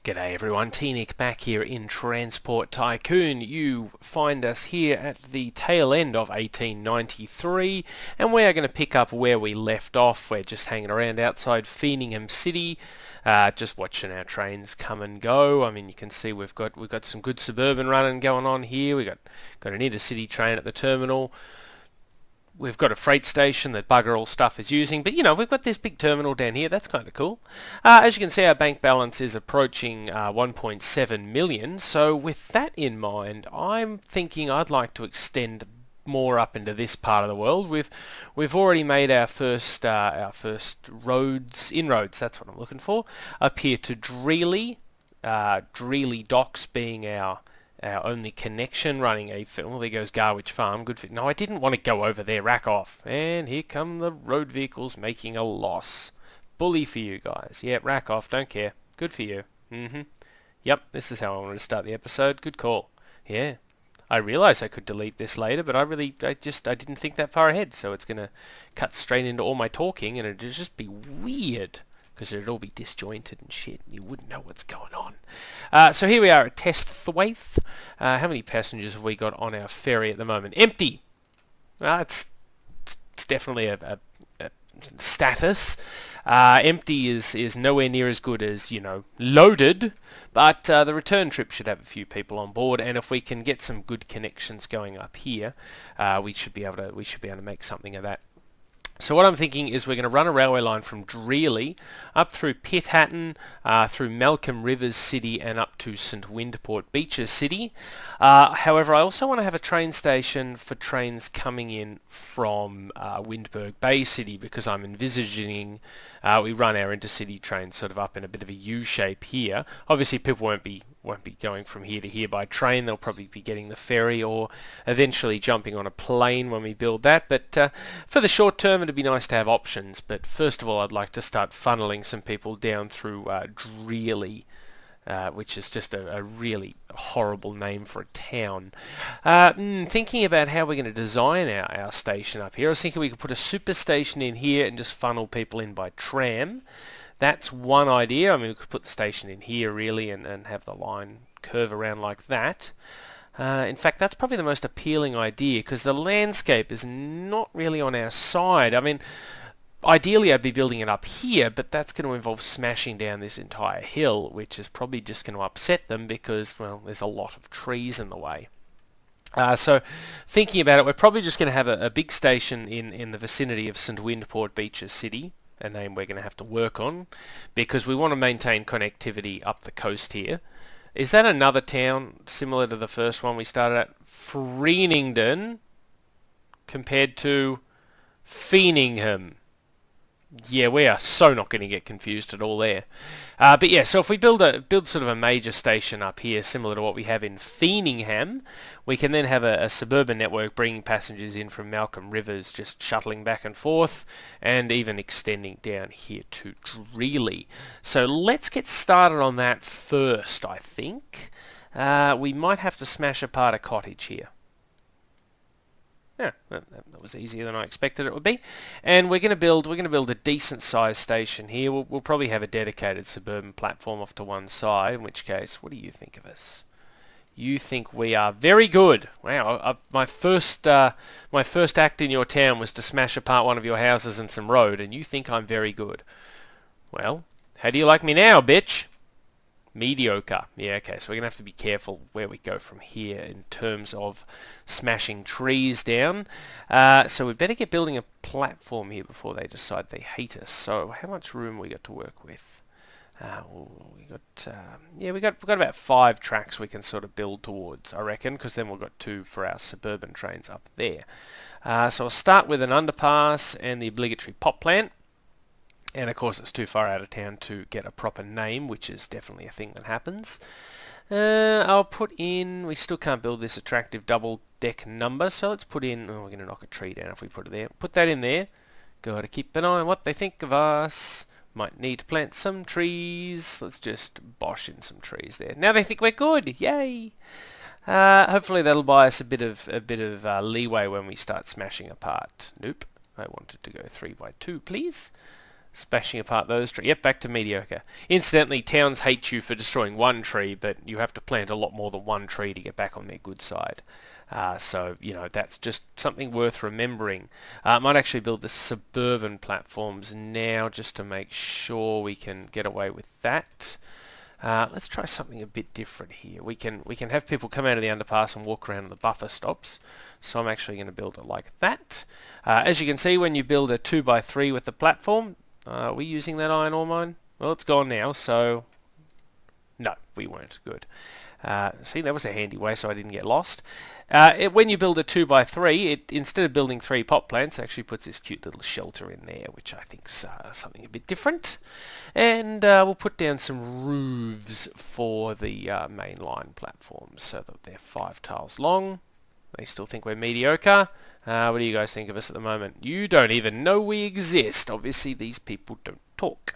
G'day everyone, T-Nick back here in Transport Tycoon. You find us here at the tail end of 1893 and we are going to pick up where we left off. We're just hanging around outside Feeningham City, just watching our trains come and go. I mean, you can see we've got some good suburban running going on here. We've got an intercity train at the terminal. We've got a freight station that bugger all stuff is using, but we've got this big terminal down here. That's kind of cool. As you can see, our bank balance is approaching 1.7 million. So with that in mind, I'm thinking I'd like to extend more up into this part of the world. We've already made our first inroads. That's what I'm looking for. Up here to Dreely, Dreely Docks being our only connection, running a well, there goes Garwich Farm. Good for no, I didn't want to go over there. Rack off. And here come the road vehicles making a loss. Bully for you guys. Yeah, rack off. Don't care. Good for you. Yep, this is how I wanted to start the episode. Good call. Yeah. I realised I could delete this later, but I didn't think that far ahead. So it's going to cut straight into all my talking, and it'll just be weird, because it'd all be disjointed and shit, and you wouldn't know what's going on. So here we are at Testthwaite. How many passengers have we got on our ferry at the moment? Empty! It's definitely a status. Empty is nowhere near as good as, loaded, but the return trip should have a few people on board, and if we can get some good connections going up here, we should be able to make something of that. So what I'm thinking is we're going to run a railway line from Dreely up through Pithatton, through Malcolm Rivers City and up to St Windport Beaches City. However, I also want to have a train station for trains coming in from Windberg Bay City, because I'm envisaging we run our intercity trains sort of up in a bit of a U shape here. Obviously people won't be going from here to here by train. They'll probably be getting the ferry or eventually jumping on a plane when we build that. But for the short term, it'd be nice to have options. But first of all, I'd like to start funneling some people down through Dreely, which is just a really horrible name for a town. Thinking about how we're going to design our station up here, I was thinking we could put a super station in here and just funnel people in by tram. That's one idea. I mean, we could put the station in here really and have the line curve around like that. In fact, that's probably the most appealing idea, because the landscape is not really on our side. I mean, ideally I'd be building it up here, but that's going to involve smashing down this entire hill, which is probably just going to upset them because, well, there's a lot of trees in the way. So thinking about it, we're probably just going to have a big station in the vicinity of St Windport Beaches City, a name we're going to have to work on, because we want to maintain connectivity up the coast here. Is that another town similar to the first one we started at? Freeningdon compared to Feeningham. Yeah, we are so not going to get confused at all there. But yeah, so if we build sort of a major station up here, similar to what we have in Feeningham, we can then have a suburban network bringing passengers in from Malcolm Rivers, just shuttling back and forth, and even extending down here to Dreely. So let's get started on that first, I think. We might have to smash apart a cottage here. Yeah, that was easier than I expected it would be. And we're going to build a decent sized station here. We'll probably have a dedicated suburban platform off to one side, in which case, what do you think of us? You think we are very good. Wow, my first act in your town was to smash apart one of your houses and some road, and you think I'm very good. Well, how do you like me now, bitch? Mediocre. Yeah, okay, so we're going to have to be careful where we go from here in terms of smashing trees down. So we'd better get building a platform here before they decide they hate us. So how much room we got to work with? We've got about 5 tracks we can sort of build towards, I reckon, because then we've got 2 for our suburban trains up there. So I'll start with an underpass and the obligatory pot plant. And of course it's too far out of town to get a proper name, which is definitely a thing that happens. I'll put in, we still can't build this attractive double deck number, so let's put in, we're going to knock a tree down if we put it there. Put that in there. Gotta keep an eye on what they think of us. Might need to plant some trees. Let's just bosh in some trees there. Now they think we're good. Yay! Hopefully that'll buy us a bit of leeway when we start smashing apart. Nope. I wanted to go 3 by 2, please. Smashing apart those trees. Yep, back to mediocre. Incidentally, towns hate you for destroying one tree, but you have to plant a lot more than one tree to get back on their good side. So, that's just something worth remembering. I might actually build the suburban platforms now just to make sure we can get away with that. Let's try something a bit different here. We can have people come out of the underpass and walk around the buffer stops. So I'm actually going to build it like that. As you can see, when you build a 2x3 with the platform, are we using that iron ore mine? Well, it's gone now, so no, we weren't. Good. See, that was a handy way so I didn't get lost. When you build a 2x3, instead of building 3 pot plants, it actually puts this cute little shelter in there, which I think's something a bit different. And we'll put down some roofs for the mainline platforms so that they're 5 tiles long. They still think we're mediocre. What do you guys think of us at the moment? You don't even know we exist. Obviously, these people don't talk.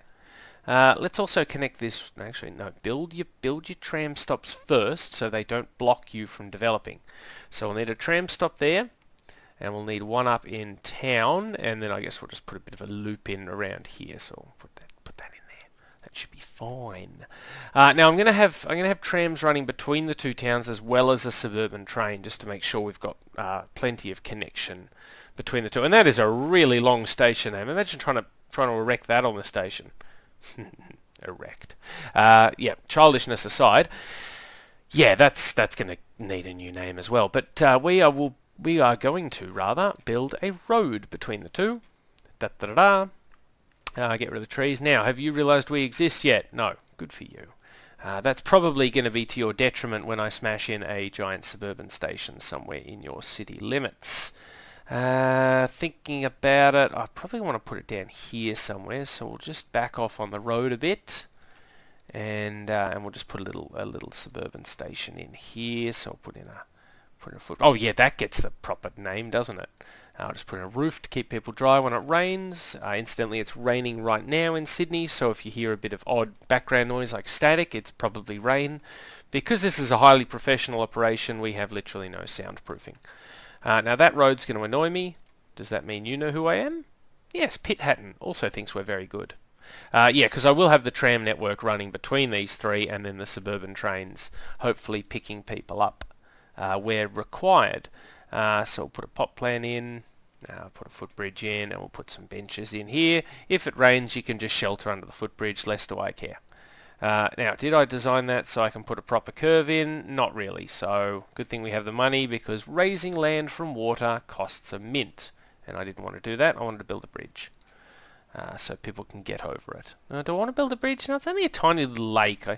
Let's also connect this. Actually, no. Build your tram stops first, so they don't block you from developing. So we'll need a tram stop there, and we'll need one up in town, and then I guess we'll just put a bit of a loop in around here. So we'll put that in there. That should be fine. Now I'm gonna have trams running between the two towns as well as a suburban train, just to make sure we've got plenty of connection between the two. And that is a really long station name. Imagine trying to erect that on the station. Erect. Yeah, childishness aside, yeah, that's going to need a new name as well. But we are going to rather build a road between the two. Get rid of the trees. Now, have you realised we exist yet? No. Good for you. That's probably going to be to your detriment when I smash in a giant suburban station somewhere in your city limits. Thinking about it, I probably want to put it down here somewhere, so we'll just back off on the road a bit, and we'll just put a little suburban station in here. So I'll put a foot. Oh yeah, that gets the proper name, doesn't it? I'll just put in a roof to keep people dry when it rains. Incidentally, it's raining right now in Sydney, so if you hear a bit of odd background noise like static, it's probably rain. Because this is a highly professional operation, we have literally no soundproofing. Now that road's going to annoy me. Does that mean you know who I am? Yes, Pit Hatton also thinks we're very good. Yeah, because I will have the tram network running between these three and then the suburban trains, hopefully picking people up where required. So we'll put a pot plant in, put a footbridge in, and we'll put some benches in here. If it rains, you can just shelter under the footbridge, less do I care. Now, did I design that so I can put a proper curve in? Not really, so good thing we have the money, because raising land from water costs a mint, and I didn't want to do that. I wanted to build a bridge so people can get over it. Do I want to build a bridge? No, it's only a tiny little lake. I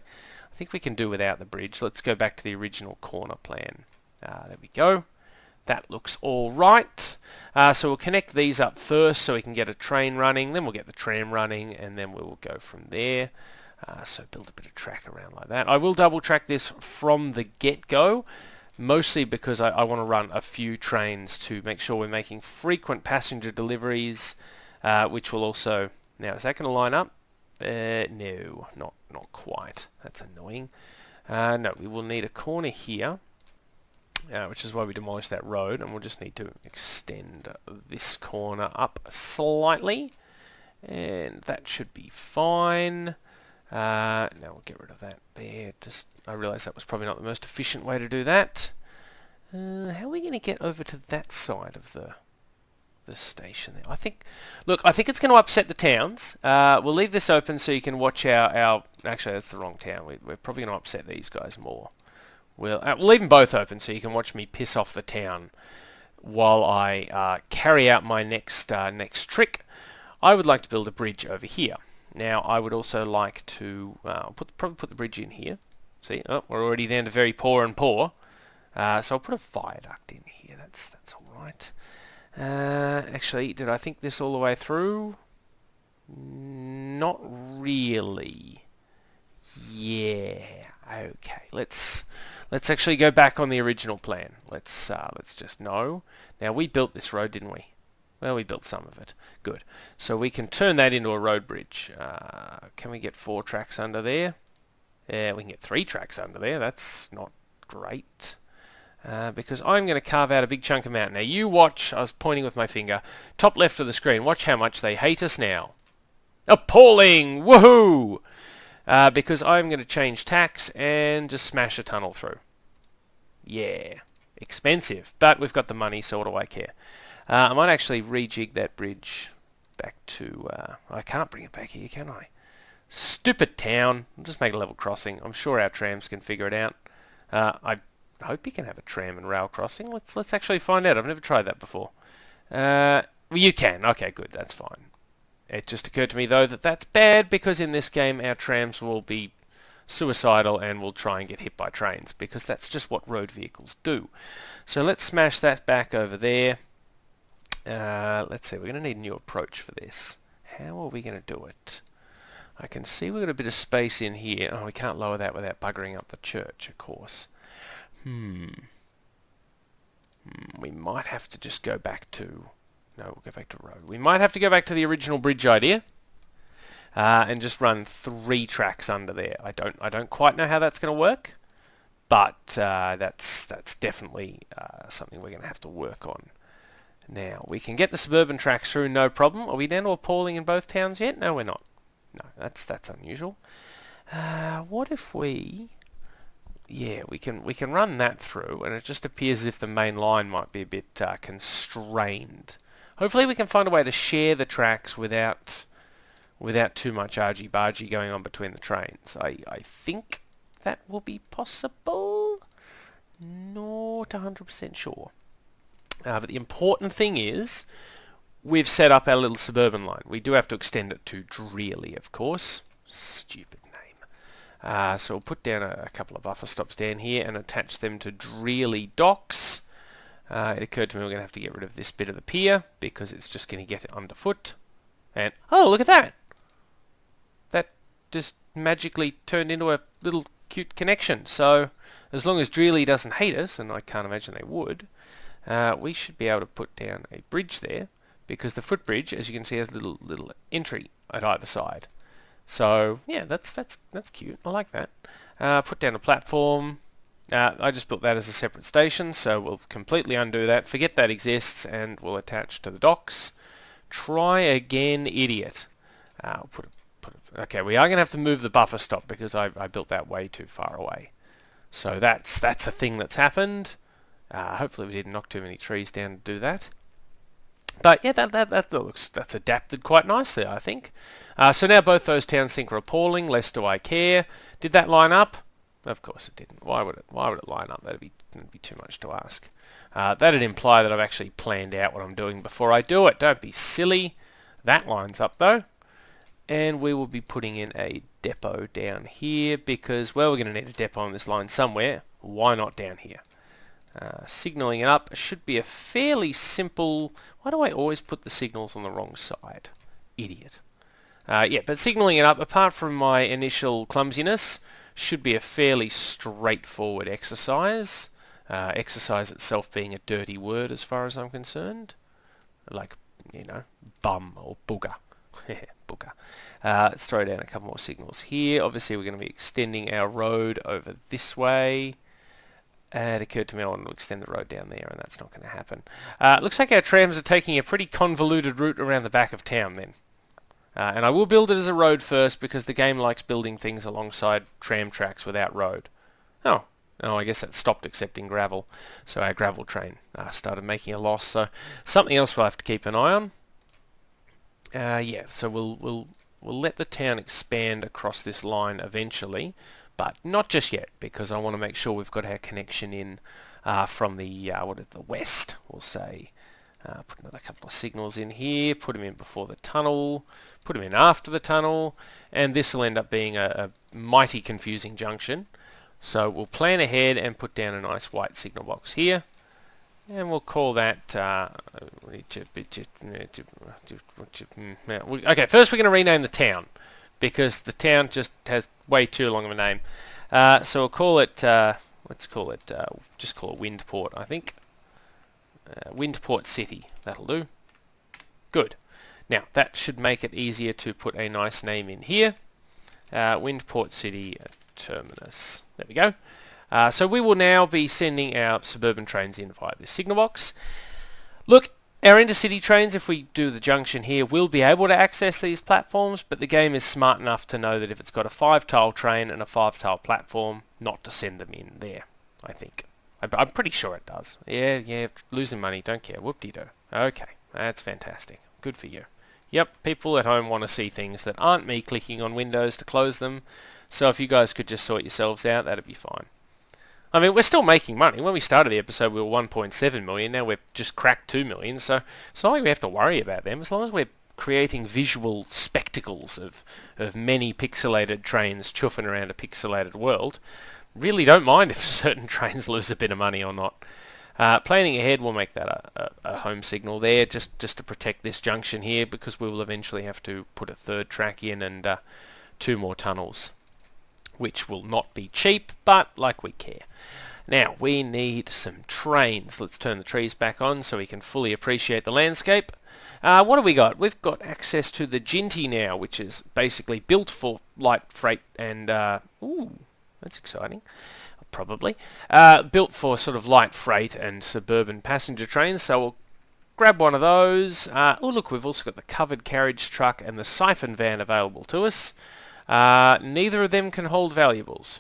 think we can do without the bridge. Let's go back to the original corner plan. There we go. That looks all right. So we'll connect these up first so we can get a train running, then we'll get the tram running, and then we'll go from there. So build a bit of track around like that. I will double track this from the get-go, mostly because I want to run a few trains to make sure we're making frequent passenger deliveries, which will also... Now, is that going to line up? No, not quite. That's annoying. No, we will need a corner here, which is why we demolished that road, and we'll just need to extend this corner up slightly, and that should be fine. Now we'll get rid of that there. I realise that was probably not the most efficient way to do that. How are we going to get over to that side of the station there? I think it's going to upset the towns. We'll leave this open so you can watch our actually, that's the wrong town. We're probably going to upset these guys more. We'll leave them both open so you can watch me piss off the town while I carry out my next trick. I would like to build a bridge over here. Now, I would also like to probably put the bridge in here. See, we're already down to very poor and poor. So I'll put a viaduct in here. That's all right. Actually, did I think this all the way through? Not really. Yeah. Okay. Let's actually go back on the original plan. Let's just know. Now, we built this road, didn't we? Well, we built some of it. Good. So we can turn that into a road bridge. Can we get 4 tracks under there? Yeah, we can get 3 tracks under there. That's not great. Because I'm going to carve out a big chunk of mountain. Now you watch, I was pointing with my finger, top left of the screen. Watch how much they hate us now. Appalling! Woohoo! Because I'm going to change tacks and just smash a tunnel through. Yeah, expensive, but we've got the money, so what do I care? I might actually rejig that bridge back to... I can't bring it back here, can I? Stupid town. I'll just make a level crossing. I'm sure our trams can figure it out. I hope you can have a tram and rail crossing. Let's actually find out. I've never tried that before. Well, you can. Okay, good. That's fine. It just occurred to me, though, that that's bad because in this game our trams will be suicidal and will try and get hit by trains because that's just what road vehicles do. So let's smash that back over there. Let's see. We're going to need a new approach for this. How are we going to do it? I can see we've got a bit of space in here. Oh, we can't lower that without buggering up the church, of course. We might have to just go back to... No, we'll go back to road. We might have to go back to the original bridge idea and just run 3 tracks under there. I don't quite know how that's going to work, but that's definitely something we're going to have to work on. Now, we can get the suburban tracks through, no problem. Are we down to appalling in both towns yet? No, we're not. No, that's unusual. What if we... Yeah, we can run that through, and it just appears as if the main line might be a bit constrained. Hopefully we can find a way to share the tracks without too much argy-bargy going on between the trains. I think that will be possible. Not 100% sure. But the important thing is we've set up our little suburban line. We do have to extend it to Dreely, of course. Stupid name. So we'll put down a couple of buffer stops down here and attach them to Dreely docks. It occurred to me we're going to have to get rid of this bit of the pier because it's just going to get it underfoot. And, oh, look at that! That just magically turned into a little cute connection. So, as long as Dreely doesn't hate us, and I can't imagine they would, we should be able to put down a bridge there because the footbridge, as you can see, has a little entry at either side. So, yeah, that's cute. I like that. Put down a platform. I just built that as a separate station, so we'll completely undo that, forget that exists, and we'll attach to the docks. Try again, idiot. Okay, we are going to have to move the buffer stop because I built that way too far away. So that's a thing that's happened. Hopefully we didn't knock too many trees down to do that. But yeah, that's adapted quite nicely, I think. So now both those towns think we're appalling, less do I care. Did that line up? Of course it didn't. Why would it line up? That'd be too much to ask. That'd imply that I've actually planned out what I'm doing before I do it. Don't be silly. That lines up though. And we will be putting in a depot down here because, well, we're going to need a depot on this line somewhere. Why not down here? Signalling it up should be a fairly simple... Why do I always put the signals on the wrong side? Idiot. Yeah, but signalling it up, apart from my initial clumsiness, should be a fairly straightforward exercise. Exercise itself being a dirty word as far as I'm concerned. Like, you know, bum or booger. Booger. Let's throw down a couple more signals here. Obviously we're going to be extending our road over this way. It occurred to me I want to extend the road down there, and that's not going to happen. Looks like our trams are taking a pretty convoluted route around the back of town then. And I will build it as a road first because the game likes building things alongside tram tracks without road. Oh, I guess that stopped accepting gravel. So our gravel train started making a loss. So something else we'll have to keep an eye on. Yeah, so we'll let the town expand across this line eventually, but not just yet because I want to make sure we've got our connection in from the west, we'll say. Put another couple of signals in here, put them in before the tunnel, put them in after the tunnel, and this will end up being a mighty confusing junction. So we'll plan ahead and put down a nice white signal box here, and we'll call that... okay, first we're going to rename the town, because the town just has way too long of a name. So we'll call it, just call it Windport, I think. Windport City, that'll do. Good. Now, that should make it easier to put a nice name in here. Windport City Terminus. There we go. So we will now be sending our suburban trains in via this signal box. Look, Our intercity trains, if we do the junction here, will be able to access these platforms, but the game is smart enough to know that if it's got a 5-tile train and a 5-tile platform, not to send them in there, I think. I'm pretty sure it does. Yeah, losing money, don't care. Whoop-de-doo. Okay, that's fantastic. Good for you. Yep, people at home want to see things that aren't me clicking on Windows to close them, so if you guys could just sort yourselves out, that'd be fine. I mean, we're still making money. When we started the episode, we were 1.7 million. Now we've just cracked 2 million, so it's not like we have to worry about them. As long as we're creating visual spectacles of many pixelated trains chuffing around a pixelated world, really don't mind if certain trains lose a bit of money or not. Planning ahead, we'll make that a home signal there, just to protect this junction here, because we will eventually have to put a 3rd track in and 2 more tunnels, which will not be cheap, but like we care. Now, we need some trains. Let's turn the trees back on so we can fully appreciate the landscape. What have we got? We've got access to the Ginty now, which is basically built for light freight and... ooh, that's exciting. Probably. Built for sort of light freight and suburban passenger trains, so we'll grab one of those. Oh, look, we've also got the covered carriage truck and the siphon van available to us. Neither of them can hold valuables.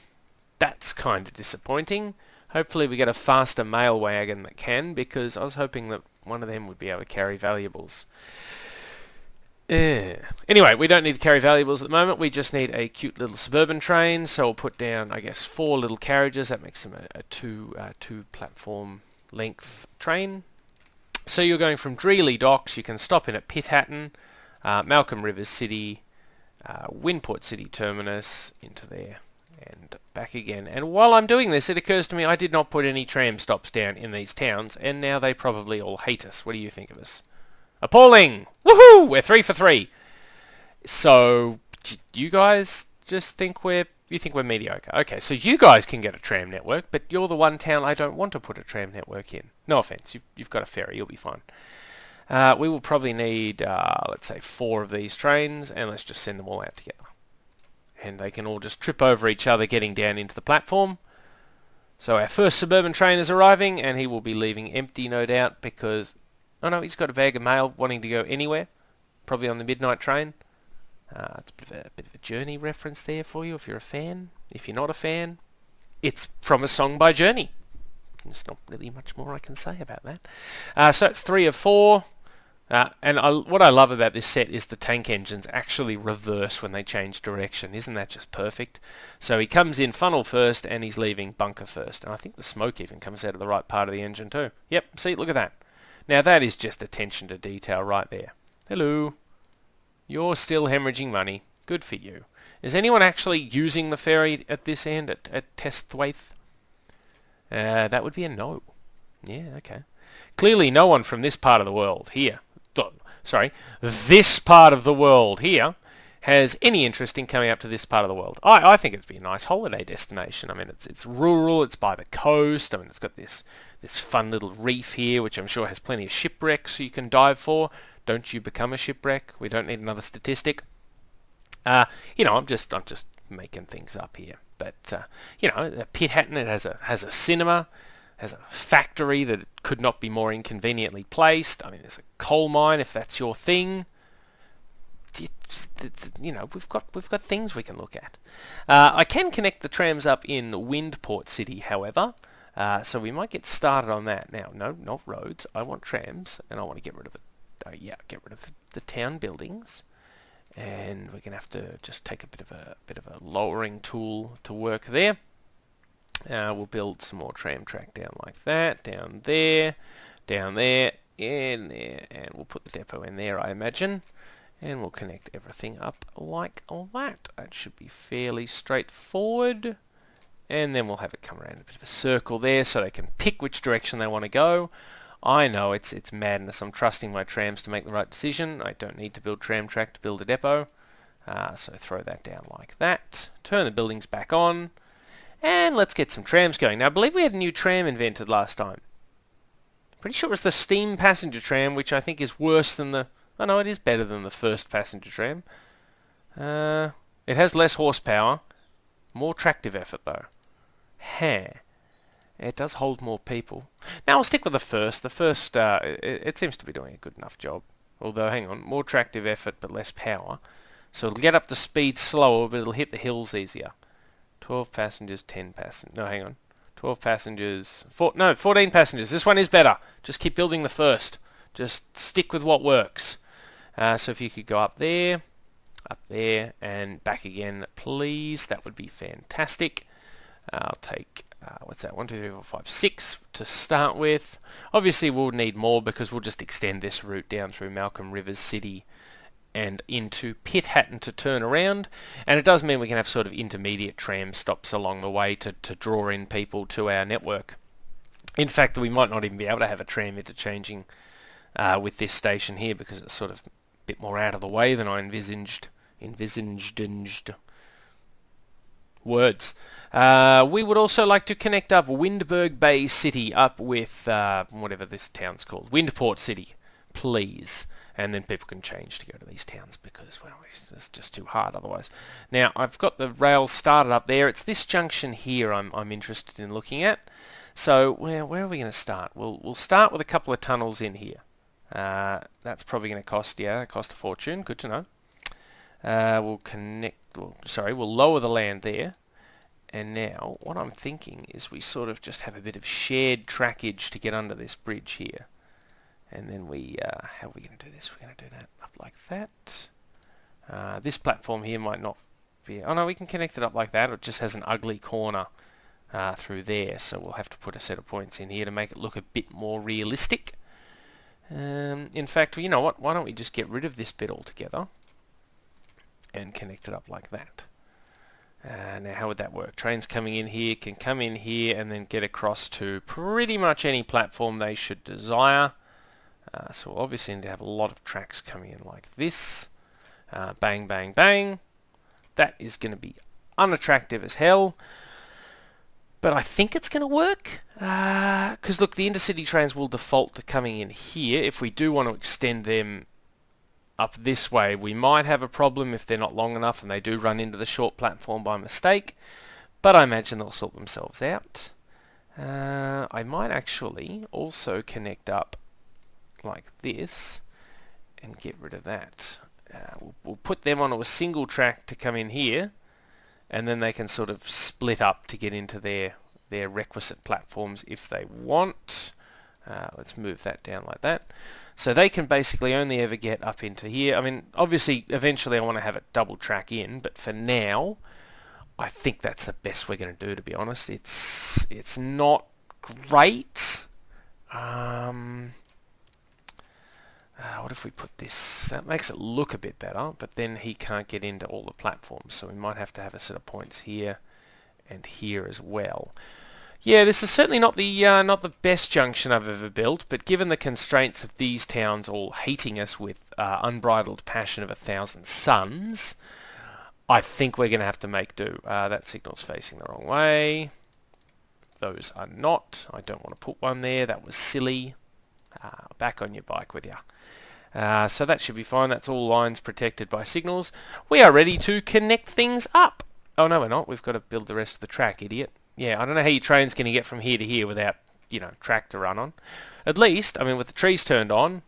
That's kind of disappointing. Hopefully we get a faster mail wagon that can, because I was hoping that one of them would be able to carry valuables. Anyway, we don't need to carry valuables at the moment. We just need a cute little suburban train, so we'll put down, I guess, 4 little carriages. That makes him a 2 platform length train. So you're going from Dreely Docks. You can stop in at Pithatton, Malcolm Rivers City, Windport City Terminus, into there and back again. And while I'm doing this, it occurs to me I did not put any tram stops down in these towns, and now they probably all hate us. What do you think of us? Appalling! Woohoo! We're 3 for 3. So you guys just think we're mediocre. Okay, so you guys can get a tram network, but you're the one town I don't want to put a tram network in. No offense, you've got a ferry, you'll be fine. We will probably need, let's say, 4 of these trains, and let's just send them all out together. And they can all just trip over each other getting down into the platform. So our first suburban train is arriving, and he will be leaving empty, no doubt, because... oh no, he's got a bag of mail wanting to go anywhere. Probably on the midnight train. It's a bit of a Journey reference there for you if you're a fan. If you're not a fan, it's from a song by Journey. There's not really much more I can say about that. So it's 3 of 4. What I love about this set is the tank engines actually reverse when they change direction. Isn't that just perfect? So he comes in funnel first and he's leaving bunker first. And I think the smoke even comes out of the right part of the engine too. Yep, see, look at that. Now that is just attention to detail right there. Hello. You're still hemorrhaging money. Good for you. Is anyone actually using the ferry at this end, at Testwaith? That would be a no. Yeah, okay. Clearly no one from this part of the world here, this part of the world here, has any interest in coming up to this part of the world. I think it'd be a nice holiday destination. I mean, it's rural, it's by the coast. I mean, it's got this fun little reef here, which I'm sure has plenty of shipwrecks you can dive for. Don't you become a shipwreck? We don't need another statistic. I'm just making things up here. But Pithatton, it has a cinema, has a factory that could not be more inconveniently placed. I mean, there's a coal mine if that's your thing. We've got things we can look at. I can connect the trams up in Windport City, however, so we might get started on that. Now, no, not roads. I want trams, and I want to get rid of the town buildings, and we're gonna have to just take a bit of a lowering tool to work there. We'll build some more tram track down like that, down there, in there, and we'll put the depot in there, I imagine. And we'll connect everything up like that. That should be fairly straightforward. And then we'll have it come around a bit of a circle there so they can pick which direction they want to go. I know it's madness. I'm trusting my trams to make the right decision. I don't need to build tram track to build a depot. So throw that down like that. Turn the buildings back on. And let's get some trams going. Now, I believe we had a new tram invented last time. Pretty sure it was the steam passenger tram, which I think is worse than the... oh no, it is better than the first passenger tram. It has less horsepower. More tractive effort, though. It does hold more people. Now I'll stick with the first. The first, it seems to be doing a good enough job. Although, hang on, more tractive effort but less power. So it'll get up to speed slower, but it'll hit the hills easier. 12 passengers, 10 passengers. No, hang on. 12 passengers. 14 passengers. This one is better. Just keep building the first. Just stick with what works. So if you could go up there, and back again, please. That would be fantastic. I'll take, what's that, 1, 2, 3, 4, 5, 6 to start with. Obviously we'll need more because we'll just extend this route down through Malcolm Rivers City and into Pithatton to turn around. And it does mean we can have sort of intermediate tram stops along the way to draw in people to our network. In fact, we might not even be able to have a tram interchanging with this station here because it's sort of a bit more out of the way than I envisaged. Words. We would also like to connect up Windberg Bay City up with whatever this town's called, Windport City, please. And then people can change to go to these towns because, well, it's just too hard otherwise. Now, I've got the rails started up there. It's this junction here I'm interested in looking at. So where are we going to start? We'll start with a couple of tunnels in here. That's probably going to cost a fortune. Good to know. We'll lower the land there. And now, what I'm thinking is we sort of just have a bit of shared trackage to get under this bridge here. And then how are we going to do this? We're going to do that up like that. This platform here might not be... Oh no, we can connect it up like that. It just has an ugly corner through there. So we'll have to put a set of points in here to make it look a bit more realistic. In fact, you know what? Why don't we just get rid of this bit altogether and connect it up like that. Now, how would that work? Trains coming in here can come in here and then get across to pretty much any platform they should desire. So we'll obviously need to have a lot of tracks coming in like this. Bang, bang, bang. That is going to be unattractive as hell. But I think it's going to work. Because look, the intercity trains will default to coming in here. If we do want to extend them up this way, we might have a problem if they're not long enough and they do run into the short platform by mistake. But I imagine they'll sort themselves out. I might actually also connect up like this and get rid of that. We'll put them onto a single track to come in here, and then they can sort of split up to get into their requisite platforms if they want. Let's move that down like that. So they can basically only ever get up into here. I mean, obviously, eventually I want to have it double track in, but for now, I think that's the best we're going to do, to be honest. It's not great. What if we put this? That makes it look a bit better, but then he can't get into all the platforms, so we might have to have a set of points here and here as well. Yeah, this is certainly not the best junction I've ever built, but given the constraints of these towns all hating us with unbridled passion of 1,000 suns, I think we're going to have to make do. That signal's facing the wrong way. Those are not. I don't want to put one there. That was silly. Back on your bike with you. So that should be fine. That's all lines protected by signals. We are ready to connect things up. Oh, no, we're not. We've got to build the rest of the track, idiot. Yeah, I don't know how your train's going to get from here to here without, track to run on. At least, I mean, with the trees turned on,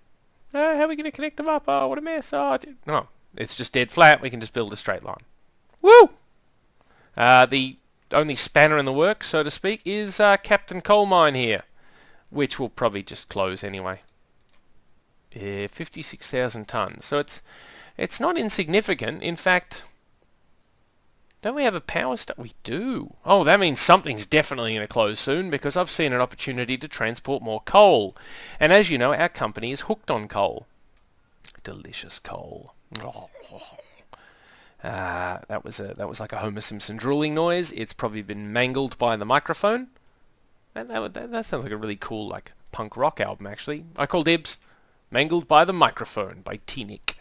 how are we going to connect them up? Oh, what a mess. Oh, no, it's just dead flat. We can just build a straight line. Woo! The only spanner in the works, so to speak, is Captain Coal Mine here, which will probably just close anyway. 56,000 tons. So it's not insignificant. In fact, don't we have a power station? We do. Oh, that means something's definitely going to close soon because I've seen an opportunity to transport more coal. And as you know, our company is hooked on coal. Delicious coal. Oh. That was like a Homer Simpson drooling noise. It's probably been mangled by the microphone. That sounds like a really cool like punk rock album actually. I call dibs. Mangled by the Microphone by T-Nick.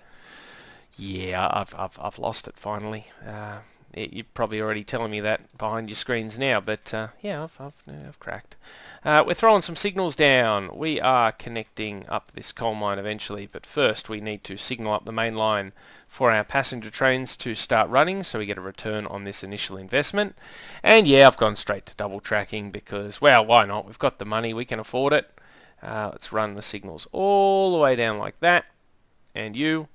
Yeah, I've lost it finally. You're probably already telling me that behind your screens now, but yeah, I've cracked. We're throwing some signals down. We are connecting up this coal mine eventually, but first we need to signal up the main line for our passenger trains to start running, so we get a return on this initial investment. And yeah, I've gone straight to double tracking because, well, why not? We've got the money, we can afford it. Let's run the signals all the way down like that, and you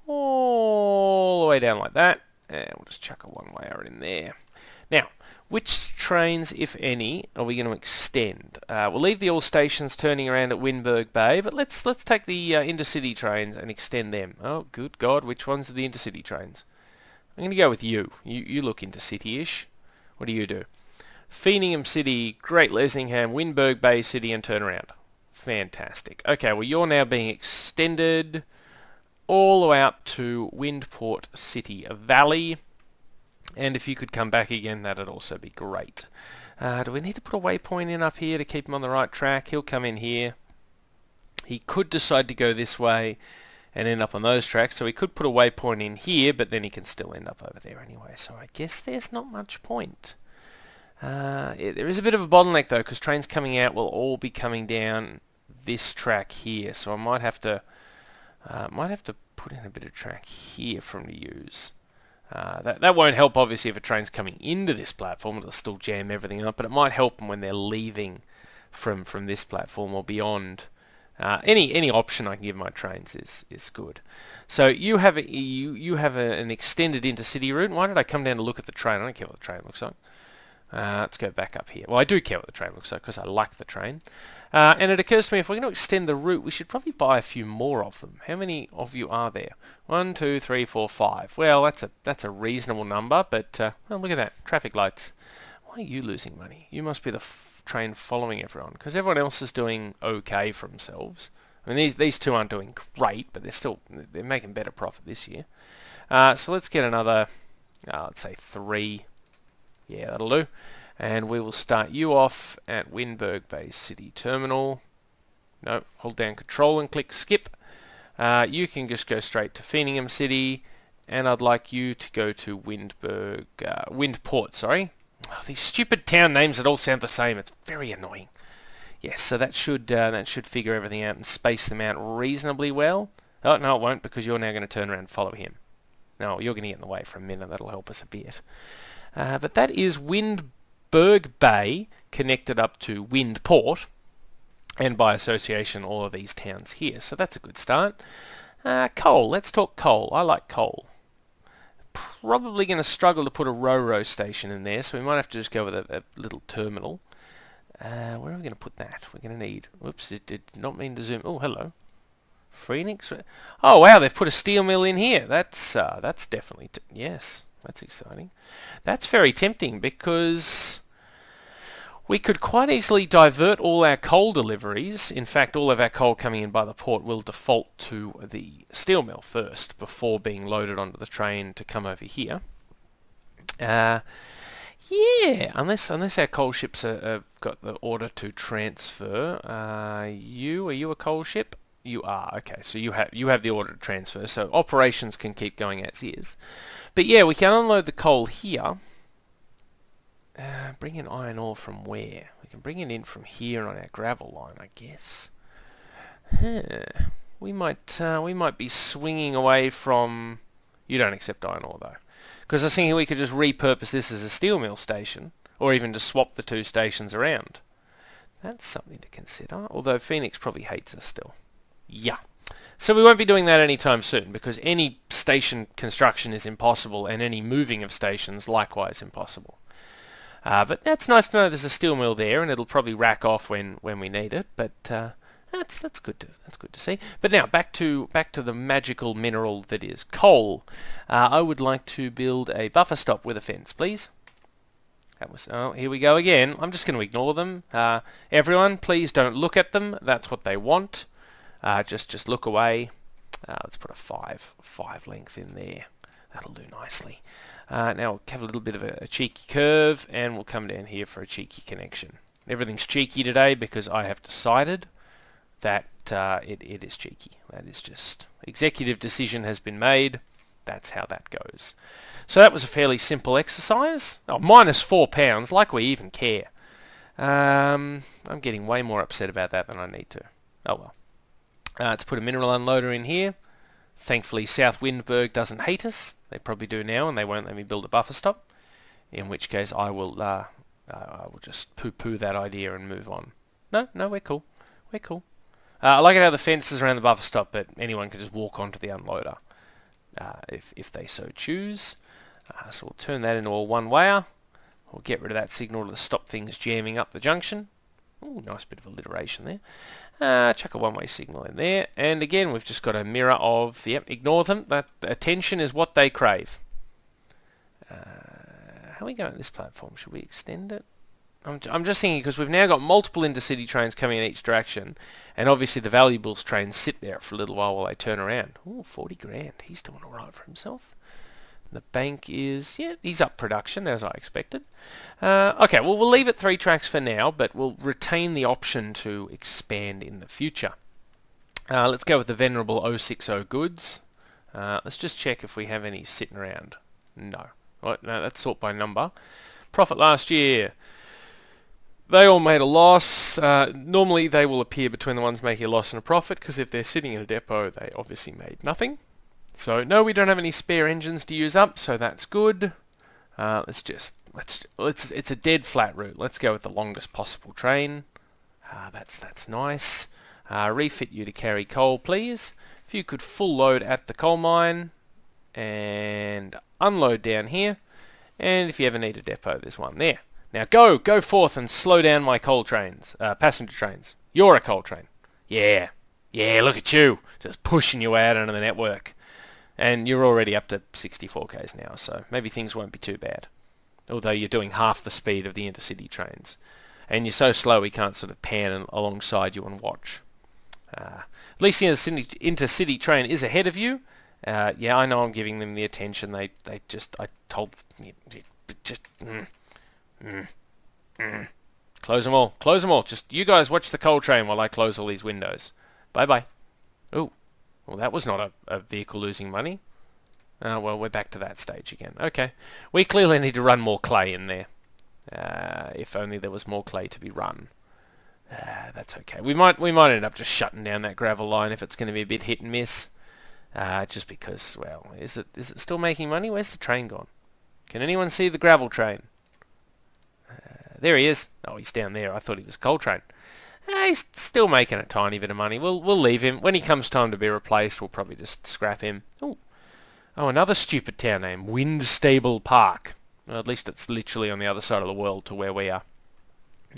all the way down like that, and we'll just chuck a one-wayer in there. Now, which trains, if any, are we going to extend? We'll leave the all stations turning around at Windberg Bay, but let's take the intercity trains and extend them. Oh, good God, which ones are the intercity trains? I'm going to go with you. You look intercity-ish. What do you do? Feeningham City, Great Lesingham, Windberg Bay City, and turn around. Fantastic. Okay, well, you're now being extended all the way up to Windport City Valley. And if you could come back again, that'd also be great. Do we need to put a waypoint in up here to keep him on the right track? He'll come in here. He could decide to go this way and end up on those tracks. So he could put a waypoint in here, but then he can still end up over there anyway. So I guess there's not much point. There is a bit of a bottleneck though, because trains coming out will all be coming down this track here. So I might have to put in a bit of track here for him to use. That won't help obviously if a train's coming into this platform. It'll still jam everything up, but it might help them when they're leaving from this platform or beyond. Any option I can give my trains is good. So you have an extended intercity route. Why did I come down to look at the train? I don't care what the train looks like. Let's go back up here. Well, I do care what the train looks like because I like the train. And it occurs to me if we're going to extend the route, we should probably buy a few more of them. How many of you are there? 1, 2, 3, 4, 5. Well, that's a reasonable number, but well, look at that. Traffic lights. Why are you losing money? You must be the train following everyone, because everyone else is doing okay for themselves. I mean, these two aren't doing great, but they're making better profit this year. So let's get another, let's say 3. Yeah, that'll do. And we will start you off at Windberg Bay City Terminal. No, hold down Control and click Skip. You can just go straight to Feeningham City, and I'd like you to go to Windport, sorry. Oh, these stupid town names that all sound the same. It's very annoying. Yes, so that should figure everything out and space them out reasonably well. Oh, no, it won't, because you're now going to turn around and follow him. No, you're going to get in the way for a minute. That'll help us a bit. But that is Windberg Bay connected up to Windport, and by association all of these towns here. So that's a good start. Coal. Let's talk coal. I like coal. Probably going to struggle to put a Ro-Ro station in there, so we might have to just go with a little terminal. Where are we going to put that? We're going to need... Whoops, it did not mean to zoom. Oh, hello. Phoenix. Oh, wow, they've put a steel mill in here. That's definitely... yes. That's exciting. That's very tempting because we could quite easily divert all our coal deliveries. In fact, all of our coal coming in by the port will default to the steel mill first before being loaded onto the train to come over here. Yeah, unless our coal ships have got the order to transfer. Are you a coal ship? You are. Okay, so you have the order to transfer, so operations can keep going as is. But yeah, we can unload the coal here. Bring in iron ore from where? We can bring it in from here on our gravel line, I guess. We might be swinging away from... You don't accept iron ore though, because I was thinking we could just repurpose this as a steel mill station, or even just swap the two stations around. That's something to consider. Although Phoenix probably hates us still. Yeah. So we won't be doing that anytime soon, because any station construction is impossible, and any moving of stations likewise impossible. But that's nice to know there's a steel mill there, and it'll probably rack off when we need it. But that's good to see. But now back to the magical mineral that is coal. I would like to build a buffer stop with a fence, please. Oh, here we go again. I'm just going to ignore them. Everyone, please don't look at them. That's what they want. Just look away. Let's put a 5 length in there. That'll do nicely. Now we'll have a little bit of a cheeky curve, and we'll come down here for a cheeky connection. Everything's cheeky today because I have decided that it is cheeky. That is just executive decision has been made. That's how that goes. So that was a fairly simple exercise. Oh, minus £4, like we even care. I'm getting way more upset about that than I need to. Oh well. Let's put a mineral unloader in here. Thankfully, South Windberg doesn't hate us. They probably do now, and they won't let me build a buffer stop. In which case, I will just poo-poo that idea and move on. No, we're cool. We're cool. I like it how the fence is around the buffer stop, but anyone can just walk onto the unloader if they so choose. So we'll turn that into a one-wayer. We'll get rid of that signal to stop things jamming up the junction. Ooh, nice bit of alliteration there. Chuck a one-way signal in there. And again, we've just got a mirror of, yep, ignore them. That attention is what they crave. How are we going on this platform? Should we extend it? I'm just thinking, because we've now got multiple intercity trains coming in each direction, and obviously the valuables trains sit there for a little while they turn around. Ooh, 40 grand. He's doing all right for himself. The bank is, yeah, he's up production, as I expected. Okay, well, we'll leave it 3 tracks for now, but we'll retain the option to expand in the future. Let's go with the venerable 060 goods. Let's just check if we have any sitting around. No. Right, no, that's sort by number. Profit last year. They all made a loss. Normally, they will appear between the ones making a loss and a profit, because if they're sitting in a depot, they obviously made nothing. So no, we don't have any spare engines to use up, so that's good. It's a dead flat route. Let's go with the longest possible train. That's nice. Refit you to carry coal, please. If you could full load at the coal mine and unload down here. And if you ever need a depot, there's one there. Now go forth and slow down my coal trains, passenger trains. You're a coal train. Yeah, look at you, just pushing you out onto the network. And you're already up to 64 k's now, so maybe things won't be too bad. Although you're doing half the speed of the intercity trains. And you're so slow we can't sort of pan alongside you and watch. At least the intercity train is ahead of you. Yeah, I know I'm giving them the attention. I told them, Close them all. Just you guys watch the coal train while I close all these windows. Bye-bye. Ooh. Well, that was not a vehicle losing money. Well, we're back to that stage again. Okay. We clearly need to run more clay in there. If only there was more clay to be run. That's okay. We might end up just shutting down that gravel line if it's going to be a bit hit and miss. Just because, well, is it still making money? Where's the train gone? Can anyone see the gravel train? There he is. Oh, he's down there. I thought he was a coal train. He's still making a tiny bit of money. We'll leave him. When he comes time to be replaced, we'll probably just scrap him. Oh, another stupid town name. Windstable Park. Well, at least it's literally on the other side of the world to where we are.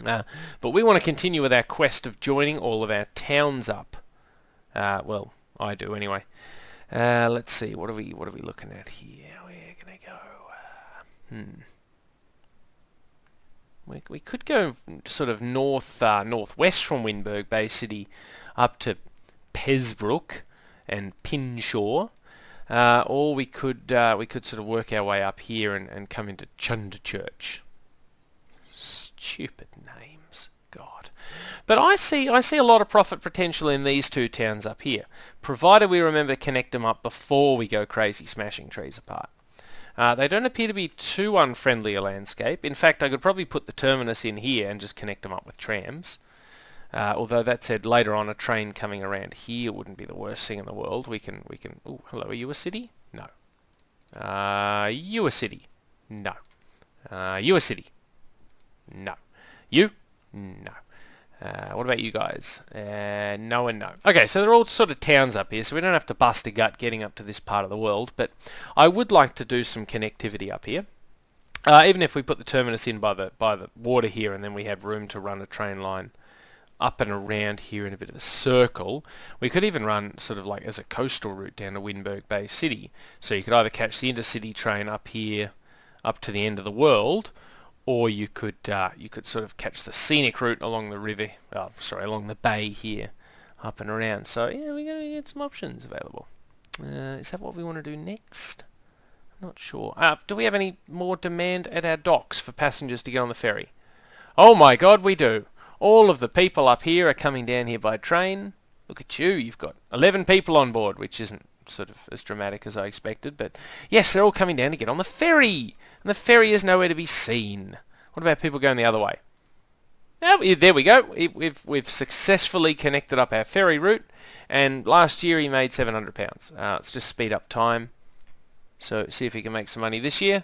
But we want to continue with our quest of joining all of our towns up. Well, I do anyway. Let's see. What are we looking at here? We're gonna go. We could go sort of northwest from Windberg Bay City up to Pesbrook and Pinshaw, or we could sort of work our way up here and come into Chunderchurch. Stupid names, God. But I see a lot of profit potential in these 2 towns up here, provided we remember to connect them up before we go crazy smashing trees apart. They don't appear to be too unfriendly a landscape. In fact, I could probably put the terminus in here and just connect them up with trams. Although that said, later on a train coming around here wouldn't be the worst thing in the world. We can. Oh, hello. Are you a city? No. You a city? No. You a city? No. You? No. What about you guys? No and no. Okay, so they're all sort of towns up here, so we don't have to bust a gut getting up to this part of the world, but I would like to do some connectivity up here. Even if we put the terminus in by the water here, and then we have room to run a train line up and around here in a bit of a circle. We could even run sort of like as a coastal route down to Windberg Bay City. So you could either catch the intercity train up here, up to the end of the world, or you could sort of catch the scenic route along the river, along the bay here, up and around. So yeah, we're going to get some options available. Is that what we want to do next? I'm not sure. Do we have any more demand at our docks for passengers to get on the ferry? Oh my God, we do. All of the people up here are coming down here by train. Look at you, you've got 11 people on board, which isn't sort of as dramatic as I expected, but yes, they're all coming down to get on the ferry, and the ferry is nowhere to be seen. What about people going the other way? Oh, there we go. We've successfully connected up our ferry route, and last year he made £700. Let's just speed up time. So see if he can make some money this year.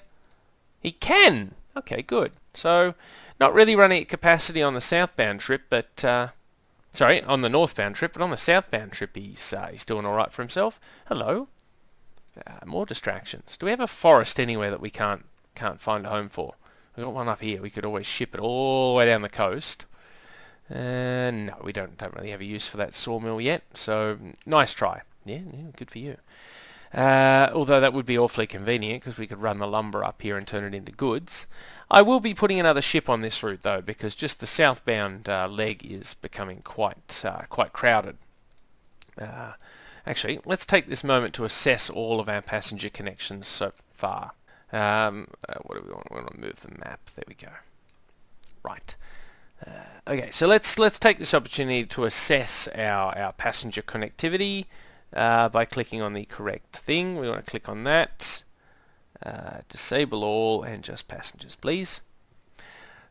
He can! Okay, good. So not really running at capacity on the southbound trip, but sorry, on the northbound trip, but on the southbound trip he's doing all right for himself. Hello. More distractions. Do we have a forest anywhere that we can't find a home for? We've got one up here. We could always ship it all the way down the coast. No, we don't really have a use for that sawmill yet. So nice try. Yeah, good for you. Although that would be awfully convenient because we could run the lumber up here and turn it into goods. I will be putting another ship on this route though, because just the southbound leg is becoming quite crowded. Actually, let's take this moment to assess all of our passenger connections so far. What do we want? We want to move the map. There we go. Right. Okay, so let's take this opportunity to assess our passenger connectivity by clicking on the correct thing. We want to click on that. Disable all and just passengers, please.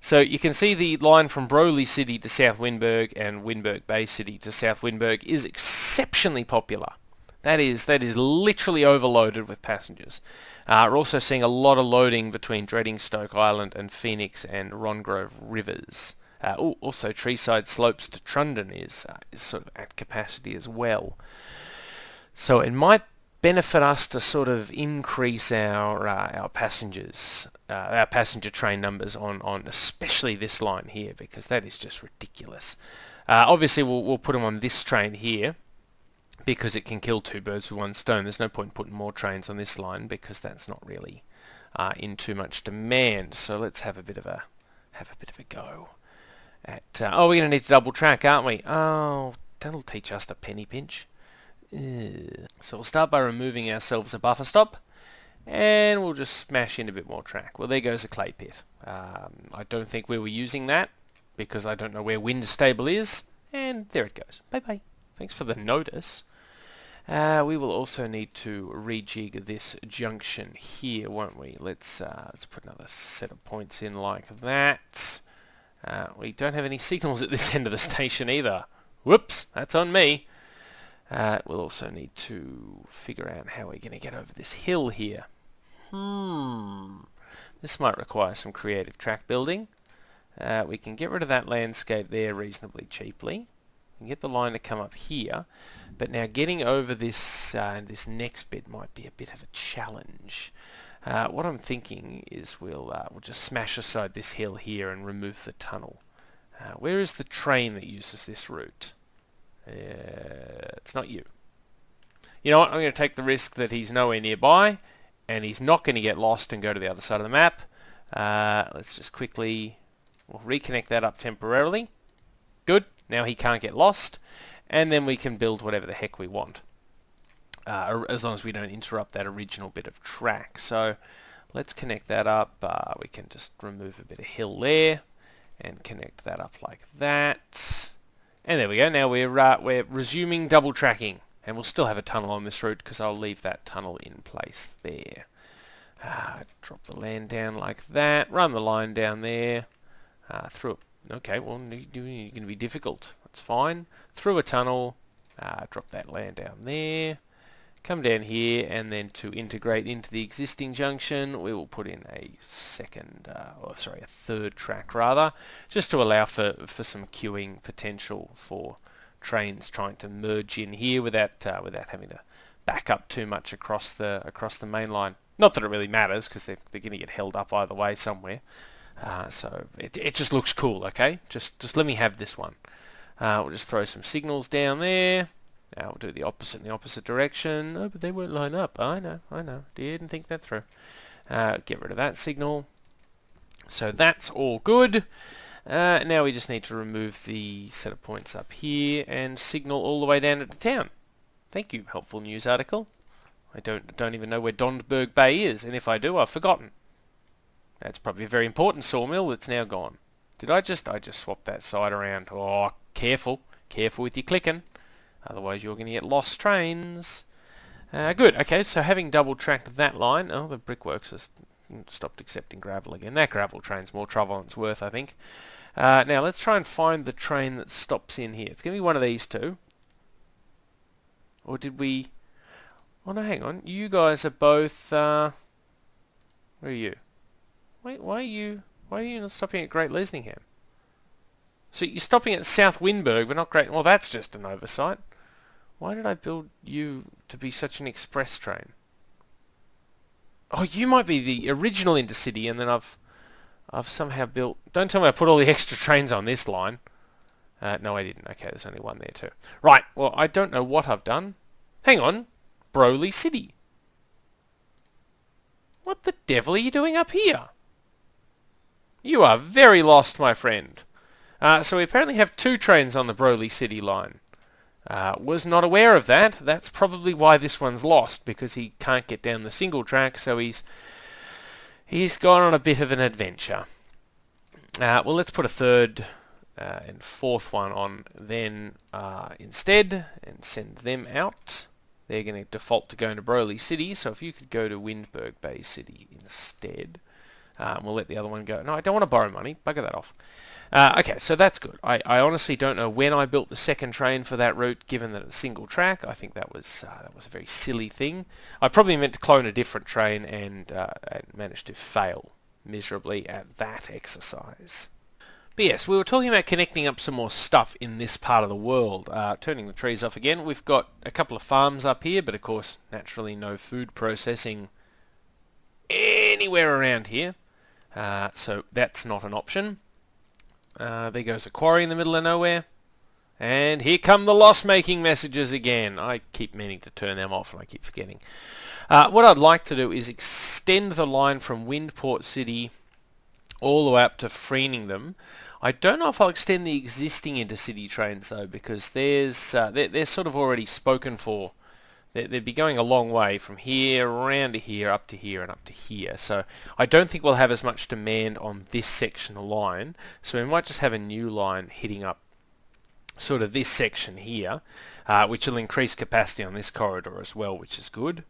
So you can see the line from Broley City to South Windberg and Windberg Bay City to South Windberg is exceptionally popular. That is literally overloaded with passengers. We're also seeing a lot of loading between Dreadingstoke Island and Phoenix and Rongrove Rivers. Also, Treeside Slopes to Trundon is sort of at capacity as well. So it might benefit us to sort of increase our passengers, our passenger train numbers on especially this line here, because that is just ridiculous. Obviously, we'll put them on this train here, because it can kill two birds with one stone. There's no point putting more trains on this line because that's not really in too much demand. So let's have a bit of a go at. Oh, we're going to need to double track, aren't we? Oh, that'll teach us to penny pinch. So we'll start by removing ourselves a buffer stop, and we'll just smash in a bit more track. Well, there goes a clay pit. I don't think we were using that because I don't know where wind stable is, and there it goes. Bye bye. Thanks for the notice. We will also need to rejig this junction here, won't we? Let's put another set of points in like that. We don't have any signals at this end of the station either. Whoops, that's on me. We'll also need to figure out how we're going to get over this hill here. This might require some creative track building. We can get rid of that landscape there reasonably cheaply. We can get the line to come up here, but now getting over this this next bit might be a bit of a challenge. What I'm thinking is we'll just smash aside this hill here and remove the tunnel. Where is the train that uses this route? It's not you. You know what? I'm going to take the risk that he's nowhere nearby, and he's not going to get lost and go to the other side of the map. Let's just quickly we'll reconnect that up temporarily. Good. Now he can't get lost, and then we can build whatever the heck we want, as long as we don't interrupt that original bit of track. So let's connect that up. We can just remove a bit of hill there and connect that up like that. And there we go. Now we're resuming double tracking, and we'll still have a tunnel on this route because I'll leave that tunnel in place there. Drop the land down like that. Run the line down there. Through. Okay, well, you're going to be difficult. That's fine. Through a tunnel. Drop that land down there. Come down here, and then to integrate into the existing junction, we will put in a third track rather, just to allow for some queuing potential for trains trying to merge in here without having to back up too much across the main line. Not that it really matters, because they're going to get held up either way somewhere. So it just looks cool. Okay, just let me have this one. We'll just throw some signals down there. We'll do the opposite in the opposite direction. Oh, but they won't line up. I know. Didn't think that through. Get rid of that signal. So that's all good. Now we just need to remove the set of points up here and signal all the way down into town. Thank you, helpful news article. I don't even know where Dondberg Bay is, and if I do, I've forgotten. That's probably a very important sawmill that's now gone. Did I just swap that side around? Oh, careful with your clicking. Otherwise you're going to get lost trains. Good. Okay, so having double-tracked that line... Oh, the brickworks has stopped accepting gravel again. That gravel train's more trouble than it's worth, I think. Now, let's try and find the train that stops in here. It's going to be one of these two. Or did we... Oh, no, hang on. You guys are both... Where are you? Wait, why are you not stopping at Great Lesningham? So you're stopping at South Windberg, but not Great... Well, that's just an oversight. Why did I build you to be such an express train? Oh, you might be the original intercity, and then I've somehow built... Don't tell me I put all the extra trains on this line. No, I didn't. Okay, there's only one there too. Right, well, I don't know what I've done. Hang on. Broly City. What the devil are you doing up here? You are very lost, my friend. So we apparently have 2 trains on the Broly City line. Was not aware of that. That's probably why this one's lost, because he can't get down the single track, so he's gone on a bit of an adventure. Well, let's put a 3rd and 4th one on then instead, and send them out. They're going to default to going to Broly City, so if you could go to Windberg Bay City instead. We'll let the other one go. No, I don't want to borrow money. Bugger that off. Okay, so that's good. I honestly don't know when I built the 2nd train for that route, given that it's single track. I think that was a very silly thing. I probably meant to clone a different train and managed to fail miserably at that exercise. But yes, we were talking about connecting up some more stuff in this part of the world. Turning the trees off again, we've got a couple of farms up here, but of course, naturally no food processing anywhere around here. So that's not an option. There goes a quarry in the middle of nowhere. And here come the loss-making messages again. I keep meaning to turn them off and I keep forgetting. What I'd like to do is extend the line from Windport City all the way up to Freeningham. I don't know if I'll extend the existing intercity trains though, because they're sort of already spoken for. They'd be going a long way from here, around to here, up to here, and up to here. So I don't think we'll have as much demand on this section of line. So we might just have a new line hitting up sort of this section here, which will increase capacity on this corridor as well, which is good.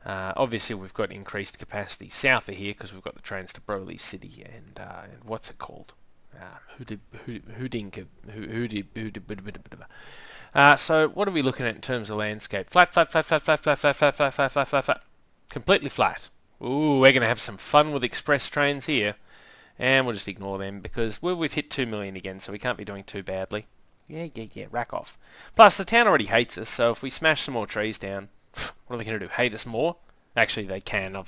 Obviously we've got increased capacity south of here because we've got the trains to Broly City and what's it called? So what are we looking at in terms of landscape? Flat, flat, flat, flat, flat, flat, flat, flat, flat, flat, flat, flat, flat. Completely flat. Ooh, we're going to have some fun with express trains here. And we'll just ignore them because we've hit 2 million again, so we can't be doing too badly. Yeah, rack off. Plus, the town already hates us, so if we smash some more trees down, what are they going to do? Hate us more? Actually, they can.